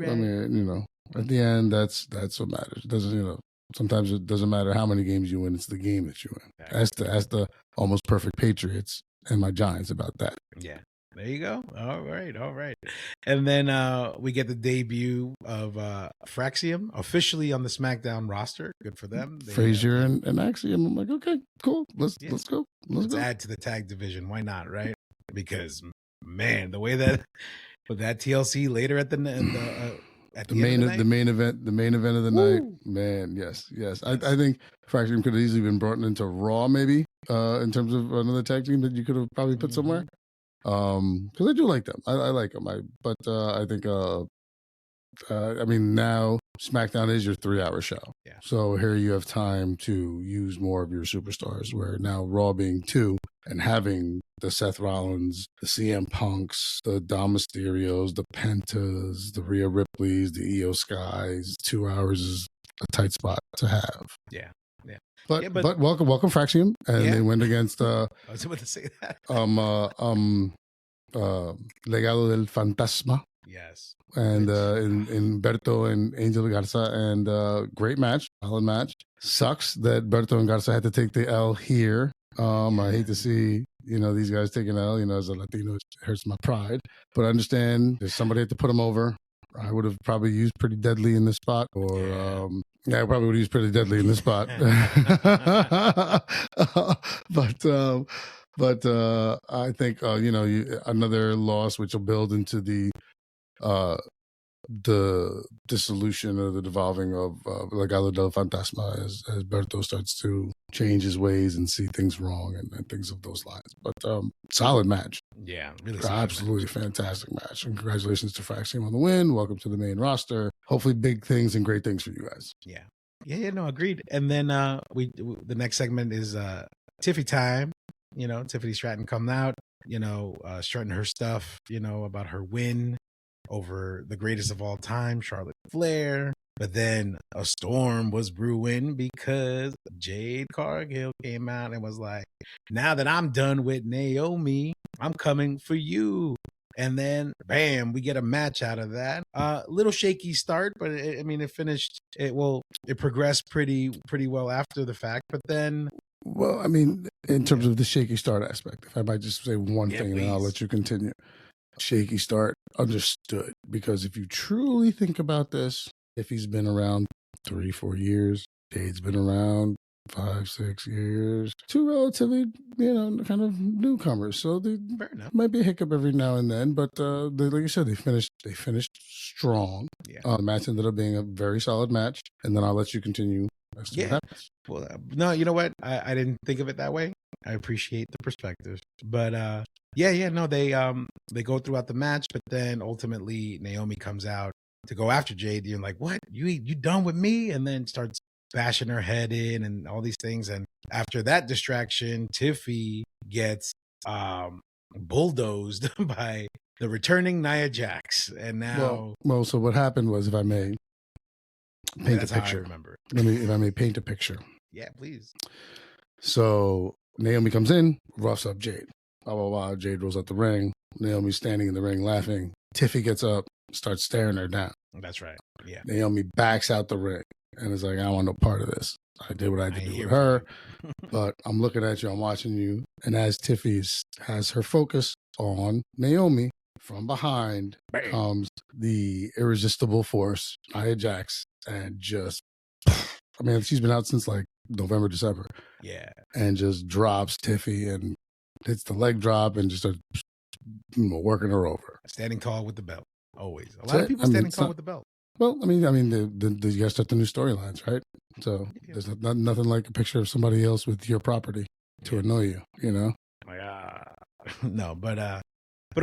I mean, at the end, that's what matters. It doesn't, sometimes it doesn't matter how many games you win. It's the game that you win. Exactly. Ask the almost perfect Patriots and my Giants about that. Yeah. There you go. All right. And then we get the debut of Fraxium officially on the SmackDown roster. Good for them. Frazier and Axiom. I'm like, okay, cool. Let's go. Let's add to the tag division. Why not, right? Because, man, the way that with that TLC later at the main event of the night, man. Yes. I think Fraxium could have easily been brought into Raw, maybe in terms of another tag team that you could have probably put somewhere. Because I do like them. I like them. But I think I mean, now SmackDown is your 3-hour show. Yeah. So here you have time to use more of your superstars, where now Raw being 2 and having the Seth Rollins, the CM Punks, the Dom Mysterios, the Pentas, the Rhea Ripleys, the Io Skys, 2 hours is a tight spot to have. Yeah. But welcome Fraxium, and they went against I was about to say that. Legado del Fantasma. Yes. And in Berto and Angel Garza, and great match, solid match. Sucks that Berto and Garza had to take the L here. I hate to see these guys taking L. As a Latino, it hurts my pride. But I understand there's somebody had to put them over. I would have probably used Pretty Deadly in this spot, or I probably would have used Pretty Deadly in this spot. But I think another loss, which will build into the dissolution or the devolving of Legado del Fantasma as Berto starts to change his ways and see things wrong and things of those lines. But solid match. Yeah, really absolutely fantastic match. And congratulations to Fraxium on the win. Welcome to the main roster. Hopefully big things and great things for you guys. Yeah, no, agreed. And then the next segment is Tiffy time. Tiffany Stratton coming out. strutting her stuff, about her win over the greatest of all time, Charlotte Flair. But then a storm was brewing because Jade Cargill came out and was like, now that I'm done with Naomi, I'm coming for you. And then, bam, we get a match out of that. Little shaky start, but it finished. It progressed pretty well after the fact. But then, well, I mean, in terms of the shaky start aspect, if I might just say one thing, and then I'll let you continue. Shaky start, understood, because if you truly think about this, if he's been around 3-4 years, Jade's been around 5-6 years, two relatively, kind of newcomers. So there might be a hiccup every now and then, but like you said, they finished strong. Yeah. The match ended up being a very solid match, and then I'll let you continue. Yeah. Well, no, you know what? I didn't think of it that way. I appreciate the perspective, but no, they go throughout the match, but then ultimately Naomi comes out to go after Jade. You're like, what? You done with me? And then starts bashing her head in and all these things. And after that distraction, Tiffy gets bulldozed by the returning Nia Jax. And now, well, so what happened was, if I may paint a picture, how I remember. If I may paint a picture. Yeah, please. So Naomi comes in, roughs up Jade. Blah, blah, blah. Jade rolls out the ring. Naomi's standing in the ring laughing. Tiffy gets up, starts staring her down. That's right. Yeah. Naomi backs out the ring and is like, I don't want no part of this. I did what I had to do with her. But I'm looking at you, I'm watching you. And as Tiffy has her focus on Naomi, from behind comes the irresistible force, Nia Jax, and just, she's been out since like November, December. Yeah. And just drops Tiffy and hits the leg drop and just starts working her over. Standing tall with the belt. Always. A lot of people standing tall with the belt. Well, you guys start the new storylines, right? So there's nothing like a picture of somebody else with your property to annoy you, No, but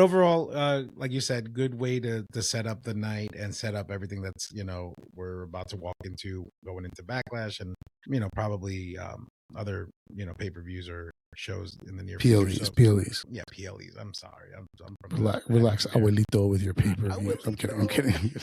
overall, like you said, good way to set up the night and set up everything that's, we're about to walk into going into Backlash and, probably other, pay-per-views or shows in the near future. PLEs. Yeah, PLEs. I'm sorry. I'm relax, abuelito, with your pay-per-view. I'm kidding.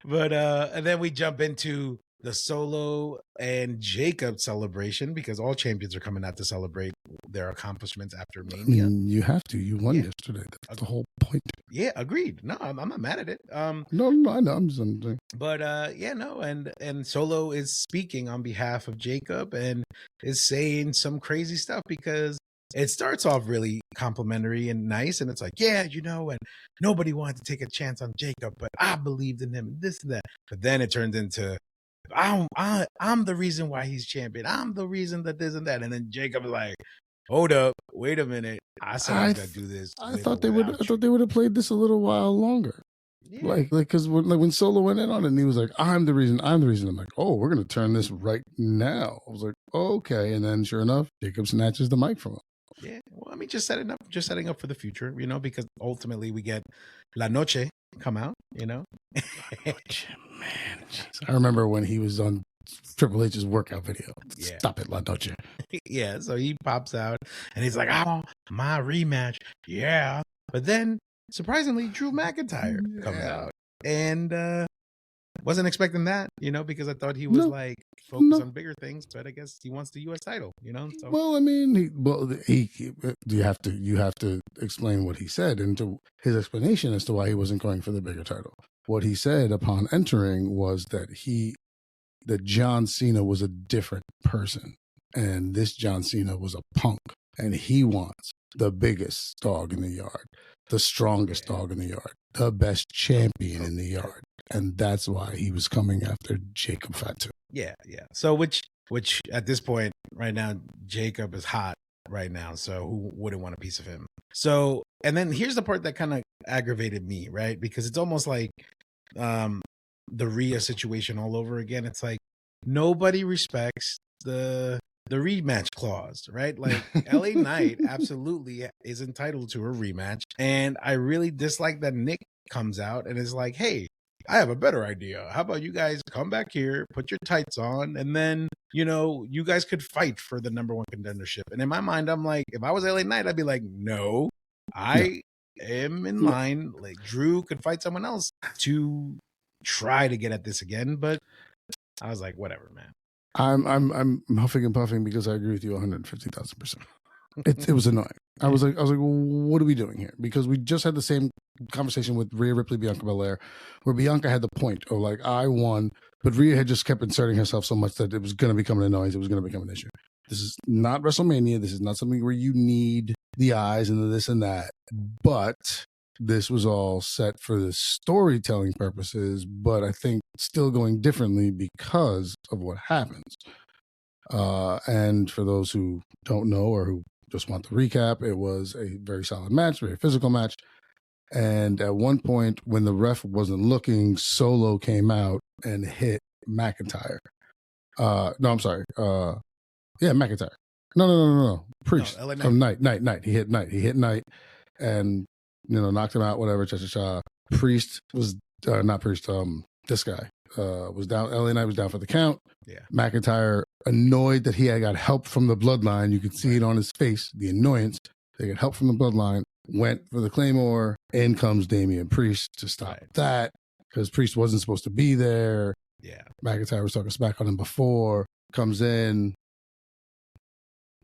But and then we jump into the Solo and Jacob celebration because all champions are coming out to celebrate their accomplishments after Mania. You have to. You won yesterday. That's the whole point. Yeah, agreed. No, I'm not mad at it. No, I know. I'm just saying. But and Solo is speaking on behalf of Jacob and is saying some crazy stuff because it starts off really complimentary and nice, and it's like, and nobody wanted to take a chance on Jacob, but I believed in him and this and that. But then it turns into, I'm the reason why he's champion. I'm the reason that this and that. And then Jacob is like, hold up, wait a minute. I said I was gonna do this. I thought they would have played this a little while longer. Yeah. Like, because when Solo went in on it and he was like, I'm the reason. I'm like, oh, we're gonna turn this right now. I was like, okay, and then sure enough, Jacob snatches the mic from him. Yeah, well, just setting up for the future, because ultimately we get La Noche come out, Man, I remember when he was on Triple H's workout video. Yeah. Stop it, La Noche. Yeah, so he pops out and he's like, I want my rematch. Yeah. But then, surprisingly, Drew McIntyre comes out. And wasn't expecting that, because I thought he was focused on bigger things, but I guess he wants the U.S. title, So. Well, you have to explain what he said and to his explanation as to why he wasn't going for the bigger title. What he said upon entering was that John Cena was a different person, and this John Cena was a punk, and he wants the biggest dog in the yard, the strongest dog in the yard, the best champion in the yard. And that's why he was coming after Jacob Fatu. Yeah. So which at this point right now, Jacob is hot right now. So who wouldn't want a piece of him? So, and then here's the part that kind of aggravated me, right? Because it's almost like the Rhea situation all over again. It's like nobody respects the rematch clause, right? Like LA Knight absolutely is entitled to a rematch. And I really dislike that Nick comes out and is like, hey, I have a better idea. How about you guys come back here, put your tights on, and then, you guys could fight for the number one contendership. And in my mind, I'm like, if I was LA Knight, I'd be like, no, I am in line. Like Drew could fight someone else to try to get at this again, but I was like, whatever, man. I'm huffing and puffing because I agree with you 150,000%. It was annoying. I was like, well, what are we doing here? Because we just had the same conversation with Rhea Ripley, Bianca Belair, where Bianca had the point of like, I won, but Rhea had just kept inserting herself so much that it was going to become an annoyance. It was going to become an issue. This is not WrestleMania. This is not something where you need the eyes and the this and that. But this was all set for the storytelling purposes, but I think still going differently because of what happens. And for those who don't know or who just want the recap, it was a very solid match, very physical match. And at one point, when the ref wasn't looking, Solo came out and hit McIntyre. No, I'm sorry. Yeah, McIntyre. No. Priest. No, Knight. He hit Knight and, knocked him out, whatever, cha-cha-cha. Priest was, not Priest, this guy was down. LA Knight was down for the count. Yeah. McIntyre, annoyed that he had got help from the bloodline. You could see it on his face, the annoyance. They got help from the bloodline, went for the Claymore. In comes Damian Priest to stop that because Priest wasn't supposed to be there. Yeah. McIntyre was talking smack on him before. Comes in,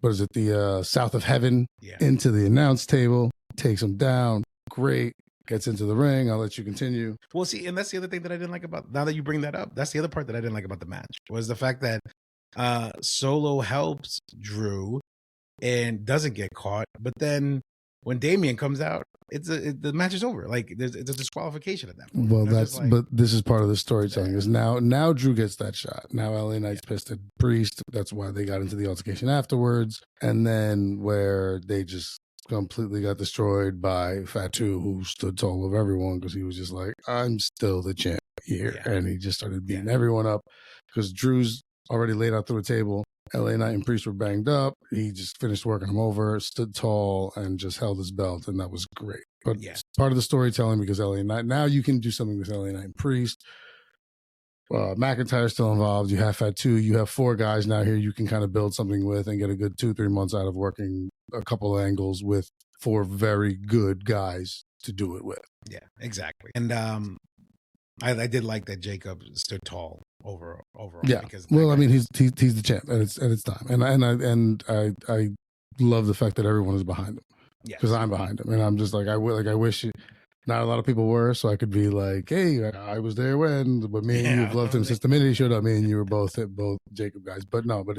what is it, the South of Heaven, into the announce table, takes him down. Great. Gets into the ring. I'll let you continue. Well, see, and that's the other thing that I didn't like about, now that you bring that up, that's the other part that I didn't like about the match, was the fact that Solo helps Drew and doesn't get caught. But then when Damian comes out, the match is over. Like, it's a disqualification at that point. Well, but this is part of the storytelling. Is now Drew gets that shot. Now LA Knight's pissed at Priest. That's why they got into the altercation afterwards. And then where they just completely got destroyed by Fatu, who stood tall over everyone because he was just like, I'm still the champ here. Yeah. And he just started beating everyone up because Drew's already laid out through a table. LA Knight and Priest were banged up. He just finished working him over, stood tall, and just held his belt, and that was great. But it's part of the storytelling because LA Knight, now you can do something with LA Knight and Priest. McIntyre's still involved. You have Fatu. You have 4 guys now here you can kind of build something with and get a good 2-3 months out of working a couple of angles with 4 very good guys to do it with. Yeah, exactly. And I did like that Jacob stood tall overall. Yeah. Because I mean, he's the champ, and it's time. And I love the fact that everyone is behind him. Yeah. Because I'm behind him, and I'm just like I wish. Not a lot of people were, so I could be like, hey, I was there when, but me and you have loved him since the minute he showed up. Me and you were both Jacob guys. But no, but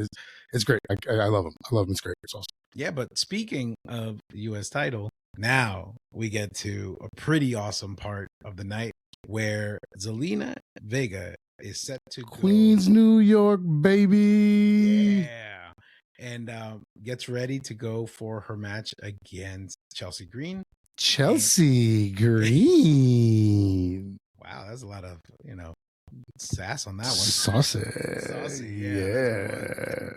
it's great. I love him. I love him. It's great. It's awesome. Yeah, but speaking of the U.S. title, now we get to a pretty awesome part of the night where Zelina Vega is set to Queens, New York, baby. Yeah. And gets ready to go for her match against Chelsea Green. Chelsea Green. Wow, that's a lot of, sass on that one. Saucy. Yeah.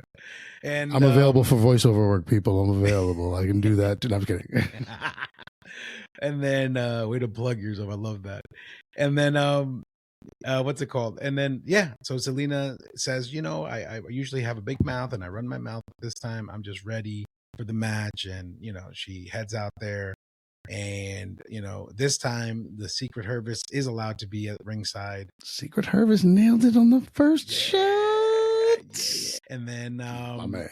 And I'm available for voiceover work, people. I'm available. I can do that. No, I'm kidding. And then way to plug yourself. I love that. And then what's it called? And then so Zelina says, I usually have a big mouth and I run my mouth. This time I'm just ready for the match. And she heads out there. And, this time the Secret Hervist is allowed to be at ringside. Secret Hervist nailed it on the first shot. Yeah. And then, my man.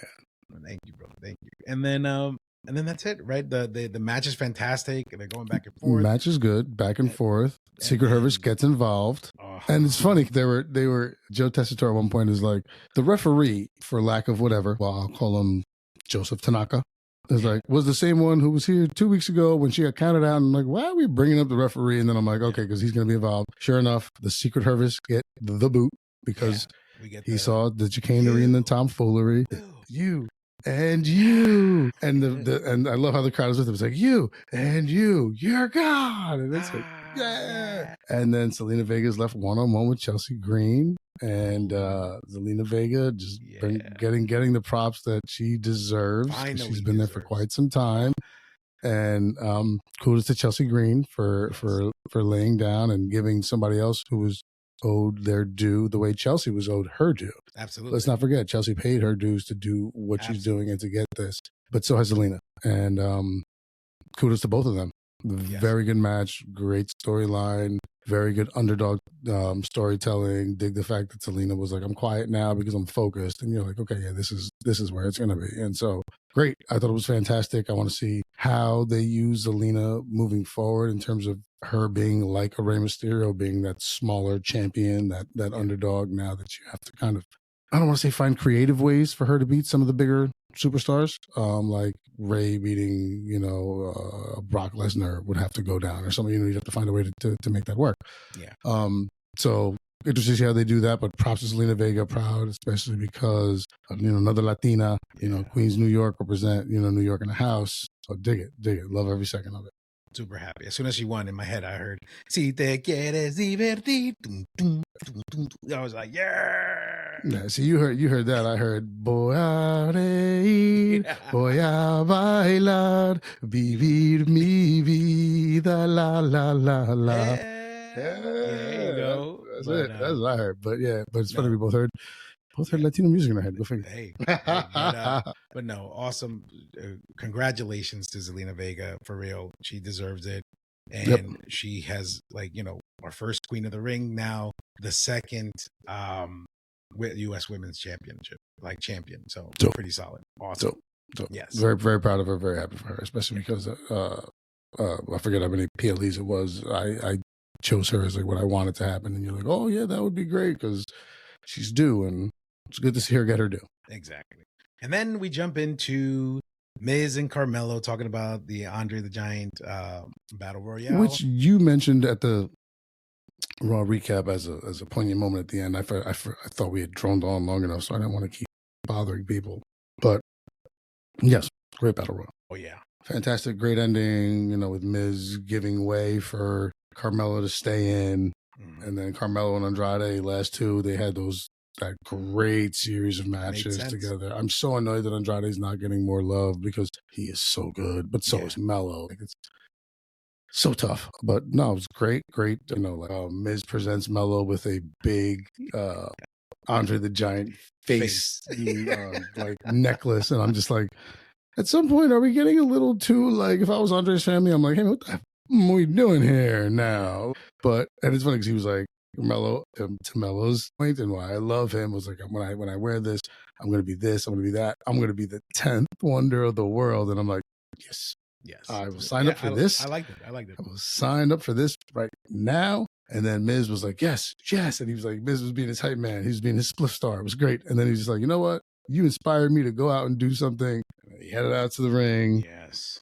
Thank you, bro. Thank you. And then that's it, right? The match is fantastic. And they're going back and forth. Match is good, back and forth. Secret Hervist gets involved. And it's funny, they were Joe Tessitore at one point is like, the referee, for lack of whatever, well, I'll call him Joseph Tanaka. It's like, was the same one who was here 2 weeks ago when she got counted out. And I'm like, why are we bringing up the referee? And then I'm like, okay, because he's going to be involved. Sure enough, the Secret Hervist get the boot because he saw the chicanery and the tomfoolery. You and you. And and I love how the crowd is with him. It's like, you and you're God. And it's like, yeah. And then Zelina Vega's left one-on-one with Chelsea Green. And Zelina Vega just getting the props that she deserves. She's been there for quite some time. And kudos to Chelsea Green for laying down and giving somebody else who was owed their due the way Chelsea was owed her due. Absolutely. Let's not forget, Chelsea paid her dues to do what she's doing and to get this. But so has Zelina. And kudos to both of them. Very good match, great storyline, very good underdog storytelling. Dig the fact that Selena was like, I'm quiet now because I'm focused. And you're like, okay, yeah, this is where it's going to be. And so great. I thought it was fantastic. I want to see how they use Selena moving forward in terms of her being like a Rey Mysterio, being that smaller champion, that underdog, now that you have to kind of, I don't want to say find creative ways for her to beat some of the bigger superstars, like Ray beating, Brock Lesnar would have to go down or something. You have to find a way to make that work. Yeah. So interesting to see how they do that, but props to Selena Vega, proud, especially because, another Latina, Queens, New York, represent, New York in the house. So dig it. Love every second of it. Super happy. As soon as she won, in my head, I heard, Si te quieres divertir. I was like, yeah. See, you heard that. I heard, voy a reír, voy a bailar, vivir mi vida, la, la, la, la. Yeah, there you go. That's it. That's what I heard. But yeah, it's funny we both heard Latino music in our head. Go figure. Hey, but no, awesome. Congratulations to Zelina Vega, for real. She deserves it. And she has, our first Queen of the Ring, now the second U.S. Women's Championship, champion. So pretty solid. Awesome. Yes. Very, very proud of her. Very happy for her, especially because I forget how many PLEs it was. I chose her as what I wanted to happen. And you're like, oh, yeah, that would be great because she's due. And it's good to see her get her due. Exactly. And then we jump into Miz and Carmelo talking about the Andre the Giant Battle Royale. Which you mentioned at the Raw recap as a poignant moment at the end. I thought we had droned on long enough, so I didn't want to keep bothering people. But yes, great Battle Royale. Oh, yeah. Fantastic, great ending, with Miz giving way for Carmelo to stay in. And then Carmelo and Andrade, last two, they had that great series of matches together. I'm so annoyed that Andrade's not getting more love because he is so good, but so is Melo. It's so tough. But no, it was great. Miz presents Melo with a big Andre the Giant face. Necklace. And I'm just like, at some point, are we getting a little too, if I was Andre's family, I'm like, hey, what the f- are we doing here now? And it's funny because he was like, Melo, to Melo's point, and why I love him was when I wear this, I'm going to be this, I'm going to be that, I'm going to be the 10th wonder of the world. And I'm like, yes, I will sign up for this. I liked it. I will sign up for this right now. And then Miz was like, yes. And he was like, Miz was being his hype man. He was being his split star. It was great. And then he's just like, you know what? You inspired me to go out and do something. And he headed out to the ring. Yes.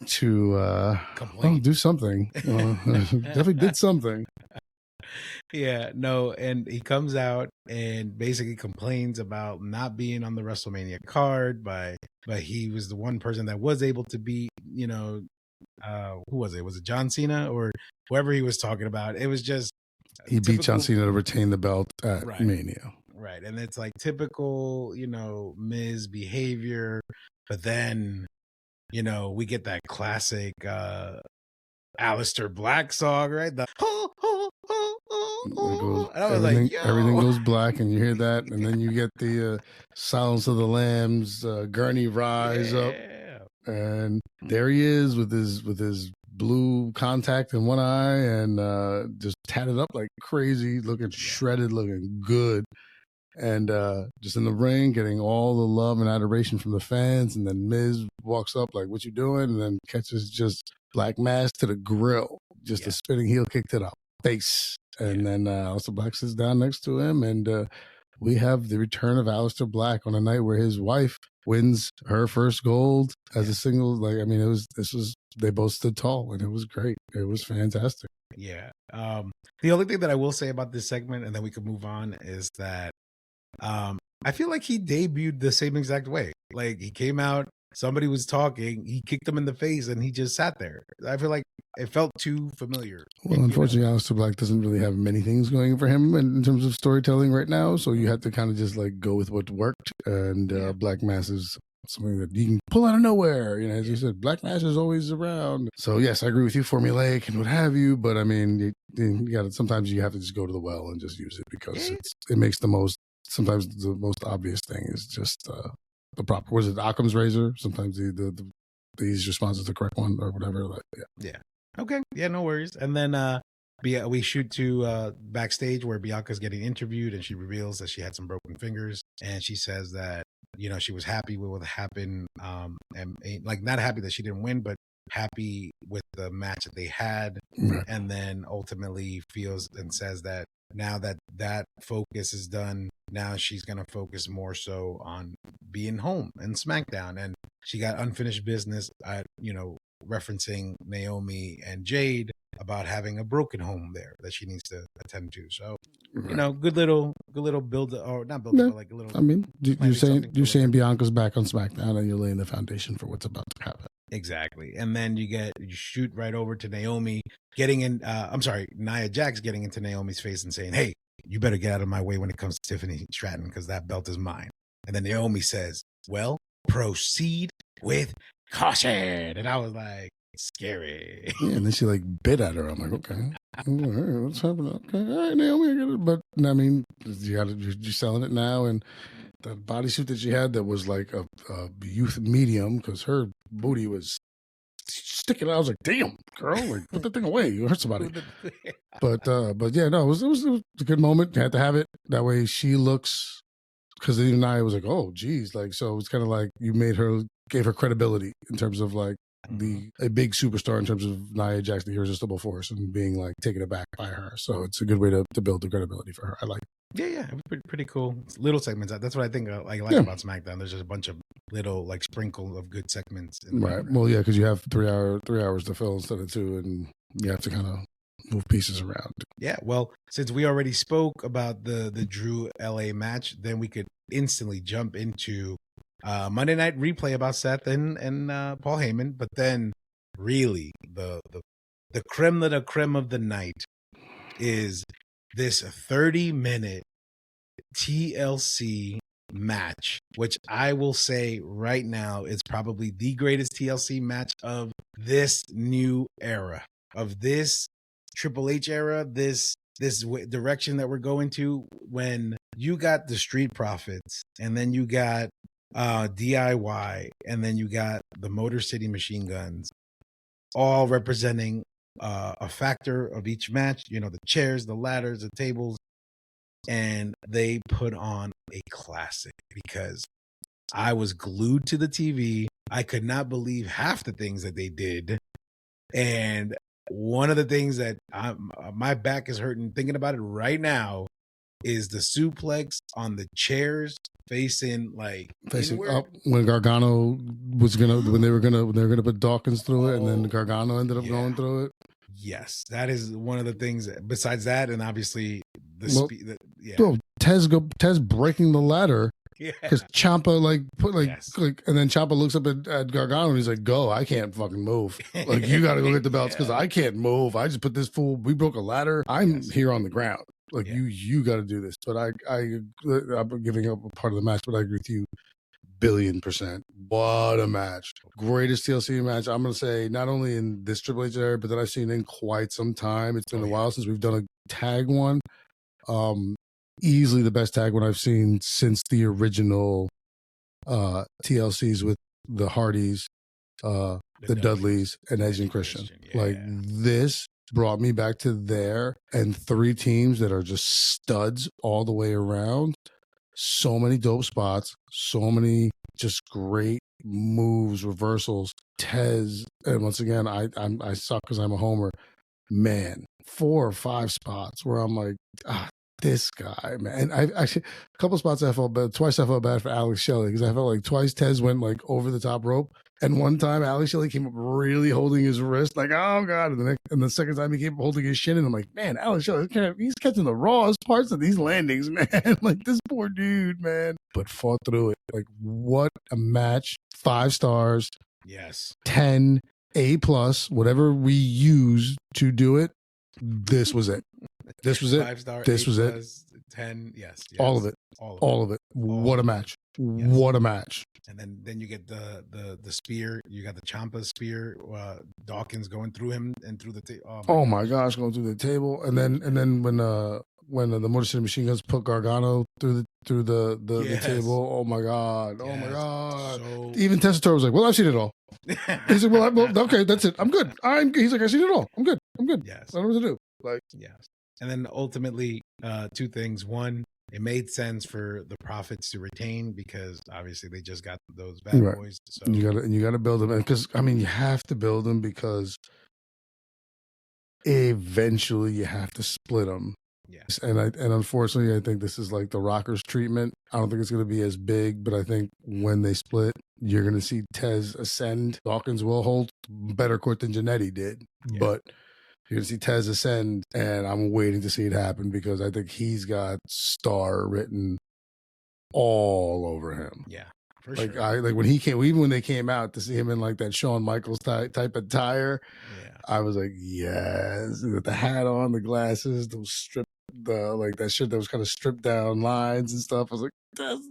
To do something. Definitely did something. Yeah, no, and he comes out and basically complains about not being on the WrestleMania card, but he was the one person that was able to beat, who was it? Was it John Cena or whoever he was talking about? It was just he beat John Cena to retain the belt at Mania. Right, and it's typical, Miz behavior, but then, we get that classic Aleister Black song, right? The and I was everything goes black, and you hear that, and then you get the Silence of the Lambs, Gurney rise up, and there he is with his blue contact in one eye, and just tatted up like crazy, looking shredded, looking good. And just in the ring, getting all the love and adoration from the fans. And then Miz walks up like, what you doing? And then catches just Black Mass to the grill. Just a spinning heel kick to the face. And then Aleister Black sits down next to him. And we have the return of Aleister Black on a night where his wife wins her first gold as a single. They both stood tall, and it was great. It was fantastic. Yeah. The only thing that I will say about this segment, and then we can move on, is that I feel like he debuted the same exact way. He came out, somebody was talking, he kicked him in the face, and he just sat there. I feel like it felt too familiar. Well, unfortunately, Aleister Black doesn't really have many things going for him in terms of storytelling right now, so you have to kind of just go with what worked. And Black Mass is something that you can pull out of nowhere. As you said, Black Mass is always around. So yes, I agree with you, formulaic and what have you. But I mean, you got to, sometimes you have to just go to the well and just use it because it makes the most. Sometimes the most obvious thing is just the proper. Was it Occam's razor? Sometimes the these responses the correct one or whatever. Like, yeah. Okay. Yeah, no worries. And then we shoot to backstage where Bianca's getting interviewed, and she reveals that she had some broken fingers, and she says that she was happy with what happened, and like not happy that she didn't win, but happy with the match that they had, Right. and then ultimately feels and says that now that focus is done, now she's gonna focus more so on being home and SmackDown, and she got unfinished business at referencing Naomi and Jade about having a broken home there that she needs to attend to. So, Right. good little build, or not build, Yeah. but like a little. I mean, you're planting saying something for later. saying Bianca's back on SmackDown, and you're laying the foundation for what's about to happen. Exactly. And then you shoot right over to Naomi getting in. I'm sorry, Nia Jax getting into Naomi's face and saying, "Hey, you better get out of my way when it comes to Tiffany Stratton, because that belt is mine." And then Naomi says, "Well, proceed with caution." And I was like, scary. Yeah, and then she like bit at her. I'm like, okay, all right, what's happening? Okay, all right, Naomi, I get it. But I mean, you're selling it now, and the bodysuit that she had that was like a youth medium, because her booty was sticking out. I was like, damn, girl, like put that thing away. You hurt somebody. But yeah, no, it was a good moment. You had to have it. That way she looks, because even I was like, oh geez, like, so it's kind of like you gave her credibility in terms of like a big superstar in terms of Nia Jax, the irresistible force, and being like taken aback by her. So it's a good way to build the credibility for her. I like it. Yeah, it was pretty cool. Little segments. That's what I think I like about SmackDown. There's just a bunch of little like sprinkle of good segments. Right. Well, yeah, because you have 3 hours to fill instead of 2, and you have to kind of move pieces around. Yeah. Well, since we already spoke about the Drew LA match, then we could instantly jump into Monday Night Replay about Seth and Paul Heyman. But then, really, the creme de la creme of the night is this 30-minute TLC match, which I will say right now is probably the greatest TLC match of this new era, of this Triple H era, this direction that we're going to, when you got the Street Profits, and then you got DIY, and then you got the Motor City Machine Guns, all representing a factor of each match, the chairs, the ladders, the tables, and they put on a classic, because I was glued to the TV. I could not believe half the things that they did. And one of the things that my back is hurting thinking about it right now is the suplex on the chairs facing up when Gargano was when they were gonna put Dawkins through it, and then Gargano ended up going through it. Yes, that is one of the things. Besides that, and obviously the speed. Tez breaking the ladder. Because Ciampa Yes. and then Ciampa looks up at Gargano and he's like, "Go! I can't fucking move. Like, you got to go get the belts because I can't move. I just put this fool. We broke a ladder. I'm here on the ground. Like, you got to do this." But I'm giving up a part of the match, but I agree with you, 1,000,000,000%. What a match! Greatest TLC match. I'm gonna say not only in this Triple H era, but that I've seen in quite some time. It's been a while since we've done a tag one. Easily the best tag one I've seen since the original TLCs with the Hardys, the Dudleys, and Edge and Christian. Like, this brought me back to there, and 3 teams that are just studs all the way around. So many dope spots, so many just great moves, reversals. Tez, and once again, I suck because I'm a homer. Man, 4 or 5 spots where I'm like, this guy, man. And I actually, a couple spots I felt bad. Twice I felt bad for Alex Shelley, because I felt like twice Tez went like over the top rope, and one time Alex Shelley came up really holding his wrist, like, oh god. And the second time he came up holding his shin, and I'm like, man, Alex Shelley, he's catching the rawest parts of these landings, man. Like, this poor dude, man. But fought through it. Like, what a match! 5 stars. Yes. 10 A+, whatever we used to do it. This was it. This was it. 5-star. This was it. 10. Yes. All of it. All of it. What a match. Yes. What a match. And then you get the spear. You got the Ciampa spear. Dawkins going through him and through the table. Oh my gosh, going through the table. And then when when the Motor City Machine Guns put Gargano through the Yes. table. Oh my god! Oh my Yes. god! So Even Tessitore was like, "Well, I've seen it all." He said, "Well, okay, that's it. I'm good. He's like, I've seen it all. I'm good. yes. I don't know what to do." Like, Yes. And then ultimately, two things. One, it made sense for the Profits to retain because obviously they just got those bad Right. boys. So you gotta build them, because I mean you have to build them because eventually you have to split them. yes. And unfortunately, I think this is like the Rockers treatment. I don't think it's going to be as big, but I think when they split, you're going to see Tez ascend. Dawkins will hold better court than Jannetty did, Yeah. but you're going to see Tez ascend, and I'm waiting to see it happen because I think he's got star written all over him. Yeah. For Like sure. when he came, even when they came out to see him in like that Shawn Michaels type attire, Yeah. I was like, yes, with the hat on, the glasses, those that shit that was kind of stripped down lines and stuff. I was like, that's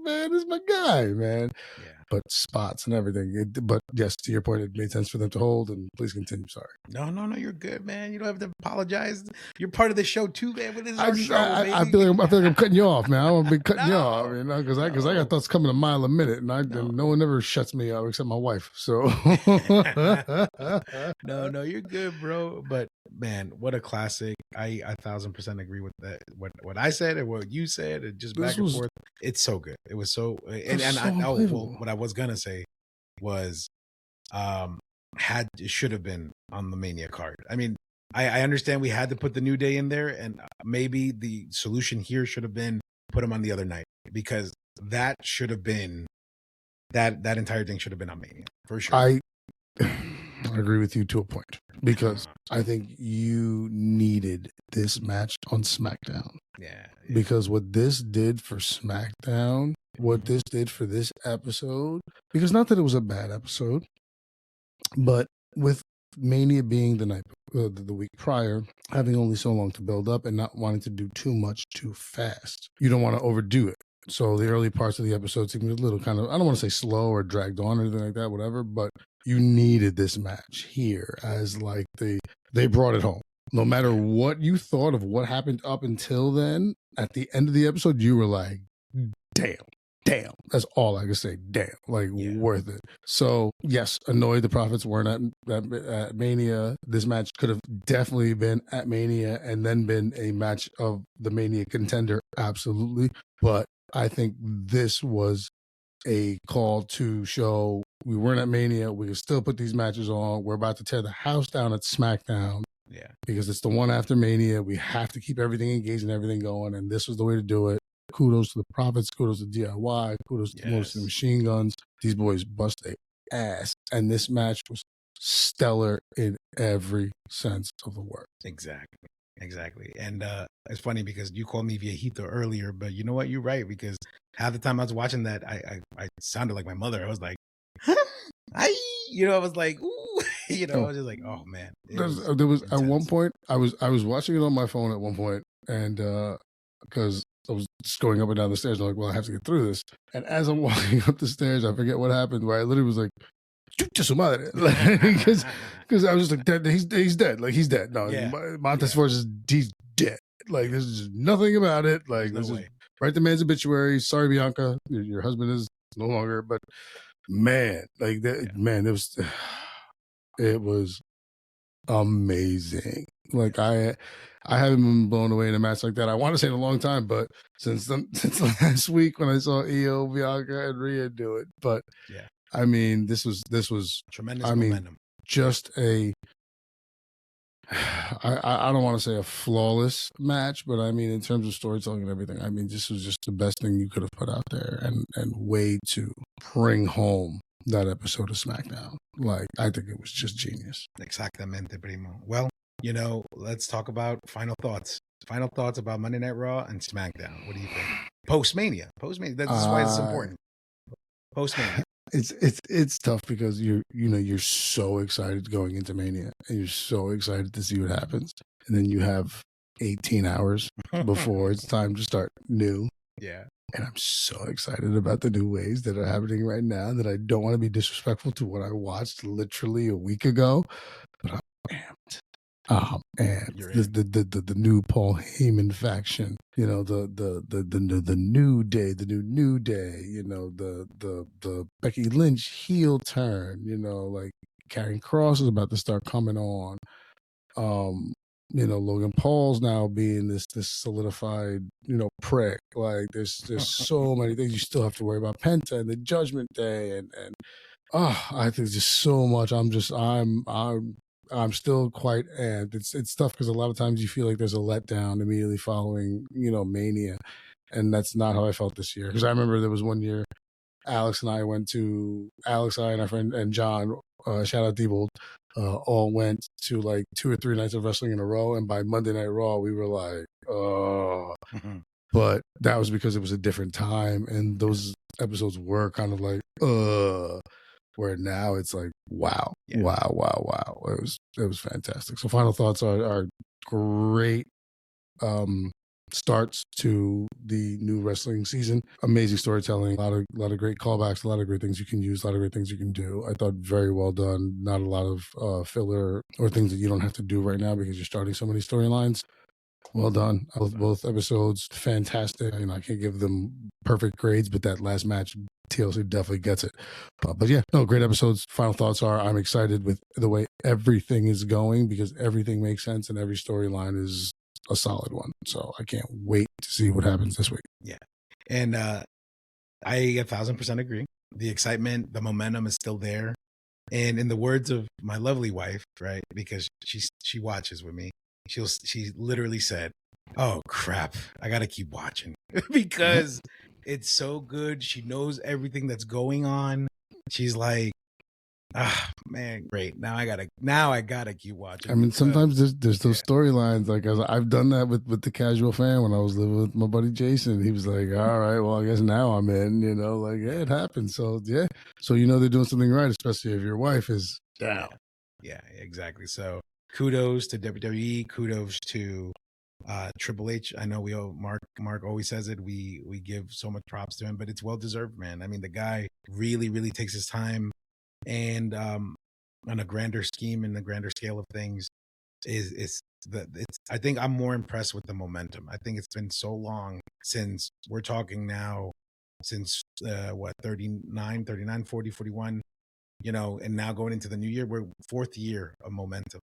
man, this is my guy, man. Yeah. But spots and everything. But yes, to your point, it made sense for them to hold. And please continue. Sorry. No, you're good, man. You don't have to apologize. You're part of the show too, man. What is our show, baby? I feel like I'm cutting you off, man. I don't want to be cutting you off, you know, because I got thoughts coming a mile a minute, and no one ever shuts me up except my wife. So no, you're good, bro. But man, what a classic! I 1,000% agree with that. What I said and what you said, and just back and forth. It's so good. It was so what I was gonna say was should have been on the Mania card. I mean, I understand we had to put the New Day in there, and maybe the solution here should have been put him on the other night, because that should have been that entire thing should have been on Mania for sure. I agree with you to a point, because I think you needed this match on SmackDown. Yeah. Because what this did for SmackDown, what this did for this episode, because not that it was a bad episode, but with Mania being the week prior, having only so long to build up and not wanting to do too much too fast, you don't want to overdo it. So the early parts of the episode seemed a little kind of, I don't want to say slow or dragged on or anything like that, whatever, but you needed this match here as like they brought it home. No matter what you thought of what happened up until then, at the end of the episode, you were like, damn. That's all I can say. Damn. Like, worth it. So, yes, annoyed the Profits weren't at Mania. This match could have definitely been at Mania and then been a match of the Mania contender. Absolutely. But I think this was a call to show we weren't at Mania. We can still put these matches on. We're about to tear the house down at SmackDown. Yeah. Because it's the one after Mania. We have to keep everything engaged and everything going. And this was the way to do it. Kudos to the Profits. Kudos to DIY. Kudos to most of the Machine Guns. These boys bust their ass. And this match was stellar in every sense of the word. Exactly. And it's funny because you called me Viejito earlier, but you know what? You're right, because half the time I was watching that, I sounded like my mother. I was like, I was like, ooh, I was just like, oh man. There was intense. At one point, I was watching it on my phone at one point, and because I was just going up and down the stairs, I'm like, well, I have to get through this. And as I'm walking up the stairs, I forget what happened, where I literally was like, to su madre, because I was just like, he's dead, like he's dead. No, Montez Ford he's dead. Like there's just nothing about it. Like this is write the man's obituary. Sorry, Bianca, your husband is no longer. But man, like that, man, it was amazing. Like I haven't been blown away in a match like that. I want to say in a long time, but since last week when I saw Io, Bianca, and Rhea do it. But I mean, this was tremendous momentum. Just I don't want to say a flawless match, but I mean, in terms of storytelling and everything, I mean, this was just the best thing you could have put out there, and way to bring home that episode of SmackDown. Like, I think it was just genius. Exactamente, primo. Well, let's talk about final thoughts. Final thoughts about Monday Night Raw and SmackDown. What do you think? Post-Mania. This is why it's important. Post-Mania. It's tough because you're so excited going into Mania, and you're so excited to see what happens, and then you have 18 hours before it's time to start new. Yeah. And I'm so excited about the new ways that are happening right now that I don't want to be disrespectful to what I watched literally a week ago, but I'm amped. And You're the, in. the new Paul Heyman faction, you know, the new day, the new day, you know, the Becky Lynch heel turn, you know, like Karrion Kross is about to start coming on. You know, Logan Paul's now being this solidified, you know, prick. Like there's so many things. You still have to worry about Penta and the Judgment Day and I think just so much. I'm still quite amped. It's tough because a lot of times you feel like there's a letdown immediately following, you know, Mania, and that's not how I felt this year. Because I remember there was one year Alex, I and our friend and John, shout out Diebold, all went to like 2 or 3 nights of wrestling in a row, and by Monday Night Raw we were like, oh. But that was because it was a different time, and those episodes were kind of like, where now it's like, wow. It was fantastic. So final thoughts are great starts to the new wrestling season. Amazing storytelling, a lot of great callbacks, a lot of great things you can use, a lot of great things you can do. I thought very well done. Not a lot of filler or things that you don't have to do right now because you're starting so many storylines. Well done. Both episodes, fantastic. You know, I can't give them perfect grades, but that last match, TLC definitely gets it. But yeah, no, great episodes. Final thoughts are I'm excited with the way everything is going because everything makes sense and every storyline is a solid one. So I can't wait to see what happens this week. Yeah. And I 1,000% agree. The excitement, the momentum is still there. And in the words of my lovely wife, right, because she watches with me, she literally said, "Oh crap, I gotta keep watching because it's so good." She knows everything that's going on. She's like, "Ah, man, great! Now I gotta keep watching." I mean, sometimes there's those storylines. Like I've done that with the casual fan when I was living with my buddy Jason. He was like, "All right, well, I guess now I'm in." You know, like yeah, it happens. So yeah, so you know they're doing something right, especially if your wife is down. Yeah, exactly. So kudos to WWE. Kudos to Triple H. I know we owe Mark always says it. We give so much props to him, but it's well deserved, man. I mean, the guy really takes his time, and on a grander scheme and the grander scale of things, it's I think I'm more impressed with the momentum. I think it's been so long since we're talking now, since what 39, 40, 41, you know, and now going into the new year, we're 4th year of momentum,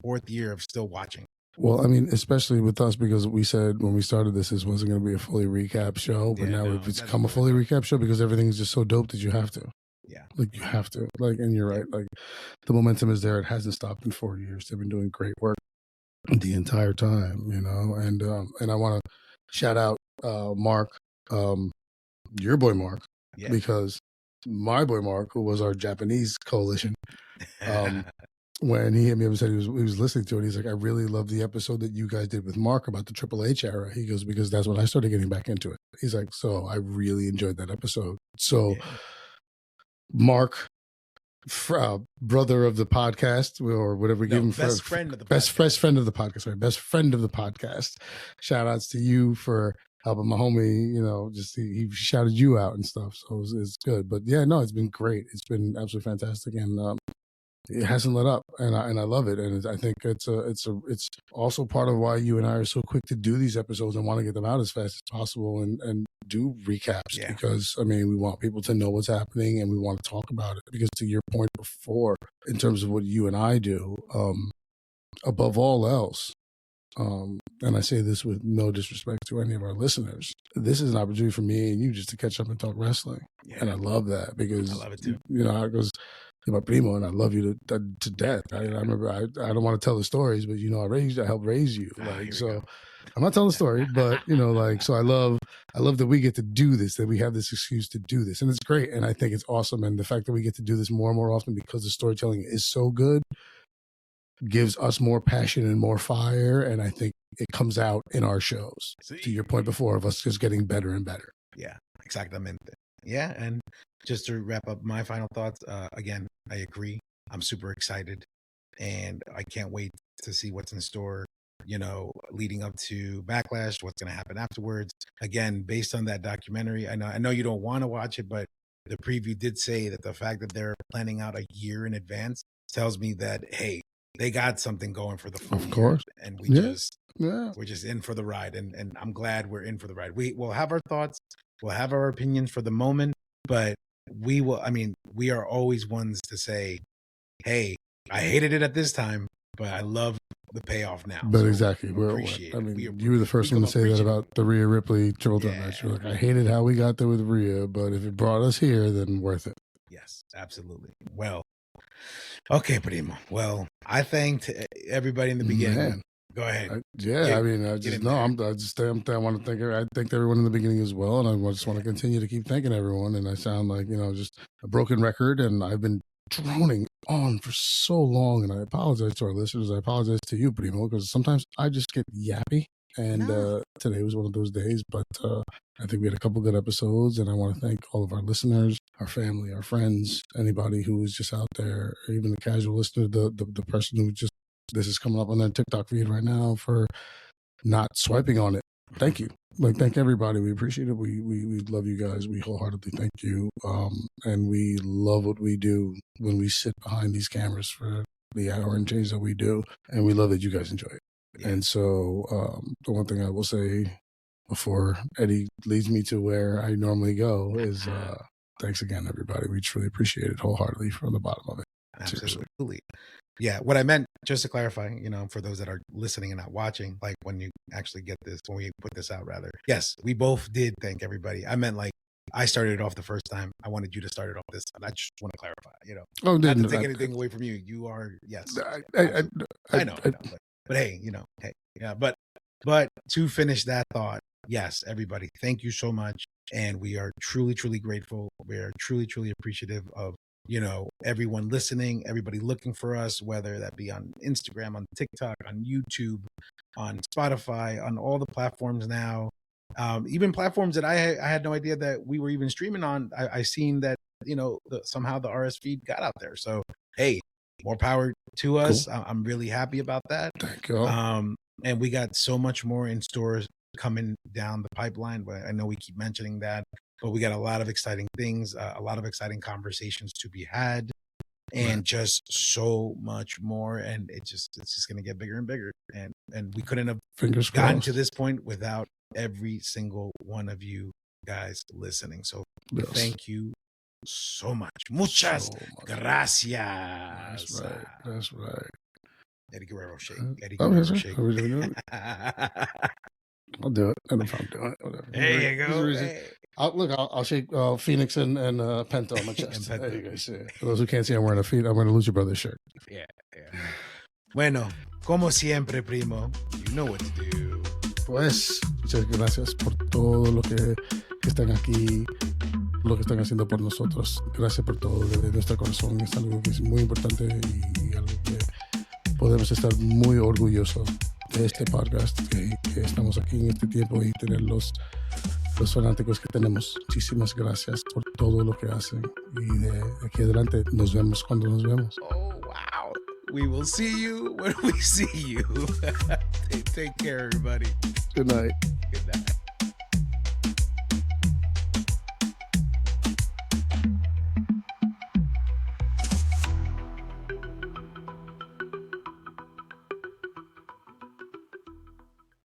4th year of still watching. Well, I mean, especially with us because we said when we started this wasn't going to be a fully recap show, but now it's become a fully recap show because everything's just so dope that you have to. Yeah, like you have to. Like, and you're right. Like the momentum is there. It hasn't stopped in 4 years. They've been doing great work the entire time, you know. And I want to shout out Mark, your boy Mark, because my boy Mark, who was our Japanese coalition, when he hit me up and said he was listening to it, he's like, I really love the episode that you guys did with Mark about the Triple H era. He goes, because that's when I started getting back into it. He's like, so I really enjoyed that episode. So Mark, brother of the podcast or whatever we give him, best friend of the best friend of the podcast. Sorry, best friend of the podcast. Shout outs to you for helping my homie. You know, just he shouted you out and stuff, so it's good. But yeah, no, it's been great. It's been absolutely fantastic, and it hasn't let up, and I love it. And I think it's also part of why you and I are so quick to do these episodes and want to get them out as fast as possible and do recaps because I mean we want people to know what's happening and we want to talk about it because to your point before in terms of what you and I do, above all else, and I say this with no disrespect to any of our listeners, this is an opportunity for me and you just to catch up and talk wrestling, and I love that because I love it too. You know, it goes. My primo, and I love you to death. I remember I don't want to tell the stories, but you know I helped raise you. Like so, I'm not telling the story, but you know, like so I love that we get to do this, that we have this excuse to do this, and it's great, and I think it's awesome, and the fact that we get to do this more and more often because the storytelling is so good gives us more passion and more fire, and I think it comes out in our shows. To your point before of us just getting better and better. Yeah, exactamente. Yeah, and just to wrap up my final thoughts, again, I agree. I'm super excited, and I can't wait to see what's in store, you know, leading up to Backlash, what's going to happen afterwards. Again, based on that documentary, I know you don't want to watch it, but the preview did say that the fact that they're planning out a year in advance tells me that, hey, they got something going for the full Of year, course. and we're just in for the ride, and I'm glad we're in for the ride. We will have our thoughts, we'll have our opinions for the moment, but we are always ones to say, hey, I hated it at this time, but I love the payoff now. But so exactly, you were the first one to say that about the Rhea Ripley triple threat match. You're like, I hated how we got there with Rhea, but if it brought us here, then worth it. Yes, absolutely. Well, okay, Primo. Well, I thanked everybody in the beginning. Man. Go ahead. I want to I thanked everyone in the beginning as well, and I just want to continue to keep thanking everyone. And I sound like just a broken record, and I've been droning on for so long, and I apologize to our listeners. I apologize to you, Primo, because sometimes I just get yappy, and today was one of those days. But I think we had a couple good episodes, and I want to thank all of our listeners, our family, our friends, anybody who is just out there, even the casual listener, the person who just, this is coming up on their TikTok feed right now, for not swiping on it. Thank you. Thank everybody. We appreciate it. We love you guys. We wholeheartedly thank you. And we love what we do when we sit behind these cameras for the hour and change that we do. And we love that you guys enjoy it. Yeah. And so the one thing I will say before Eddie leads me to where I normally go is thanks again, everybody. We truly appreciate it wholeheartedly from the bottom of it. Absolutely. Seriously. Yeah, what I meant, just to clarify, for those that are listening and not watching, like when you actually get this, when we put this out, rather. Yes, we both did thank everybody. I meant like I started it off the first time. I wanted you to start it off this time. I just want to clarify, not to take anything away from you. You are, yes. I know. But hey, yeah. But to finish that thought, yes, everybody, thank you so much. And we are truly, truly grateful. We are truly, truly appreciative of everyone listening, everybody looking for us, whether that be on Instagram, on TikTok, on YouTube, on Spotify, on all the platforms now, even platforms that I had no idea that we were even streaming on. I seen that, somehow the RS feed got out there. So, hey, more power to us. Cool. I'm really happy about that. Thank you. And we got so much more in stores coming down the pipeline, but I know we keep mentioning that. But we got a lot of exciting things, a lot of exciting conversations to be had, and just so much more. And it's just going to get bigger and bigger. And we couldn't have gotten to this point without every single one of you guys listening. So thank you so much. Muchas gracias. That's right. Eddie Guerrero shake. Eddie Guerrero shake. I'll do it. I don't know if I'm doing it. Whatever. There you go. Hey. I'll shake Phoenix and Penta on my chest. There you guys see it. For those who can't see, I'm wearing a Lucha Brothers shirt. Yeah. Bueno, como siempre, Primo, you know what to do. Pues, muchas gracias por todo lo que están aquí, lo que están haciendo por nosotros. Gracias por todo de nuestro corazón. Es algo que es muy importante y algo que podemos estar muy orgullosos de este podcast, que estamos aquí en este tiempo y tener los fanáticos que tenemos. Muchísimas gracias por todo lo que hacen, y de aquí adelante nos vemos cuando nos vemos. Oh, wow. We will see you when we see you. Take care, everybody. Good night. Good night.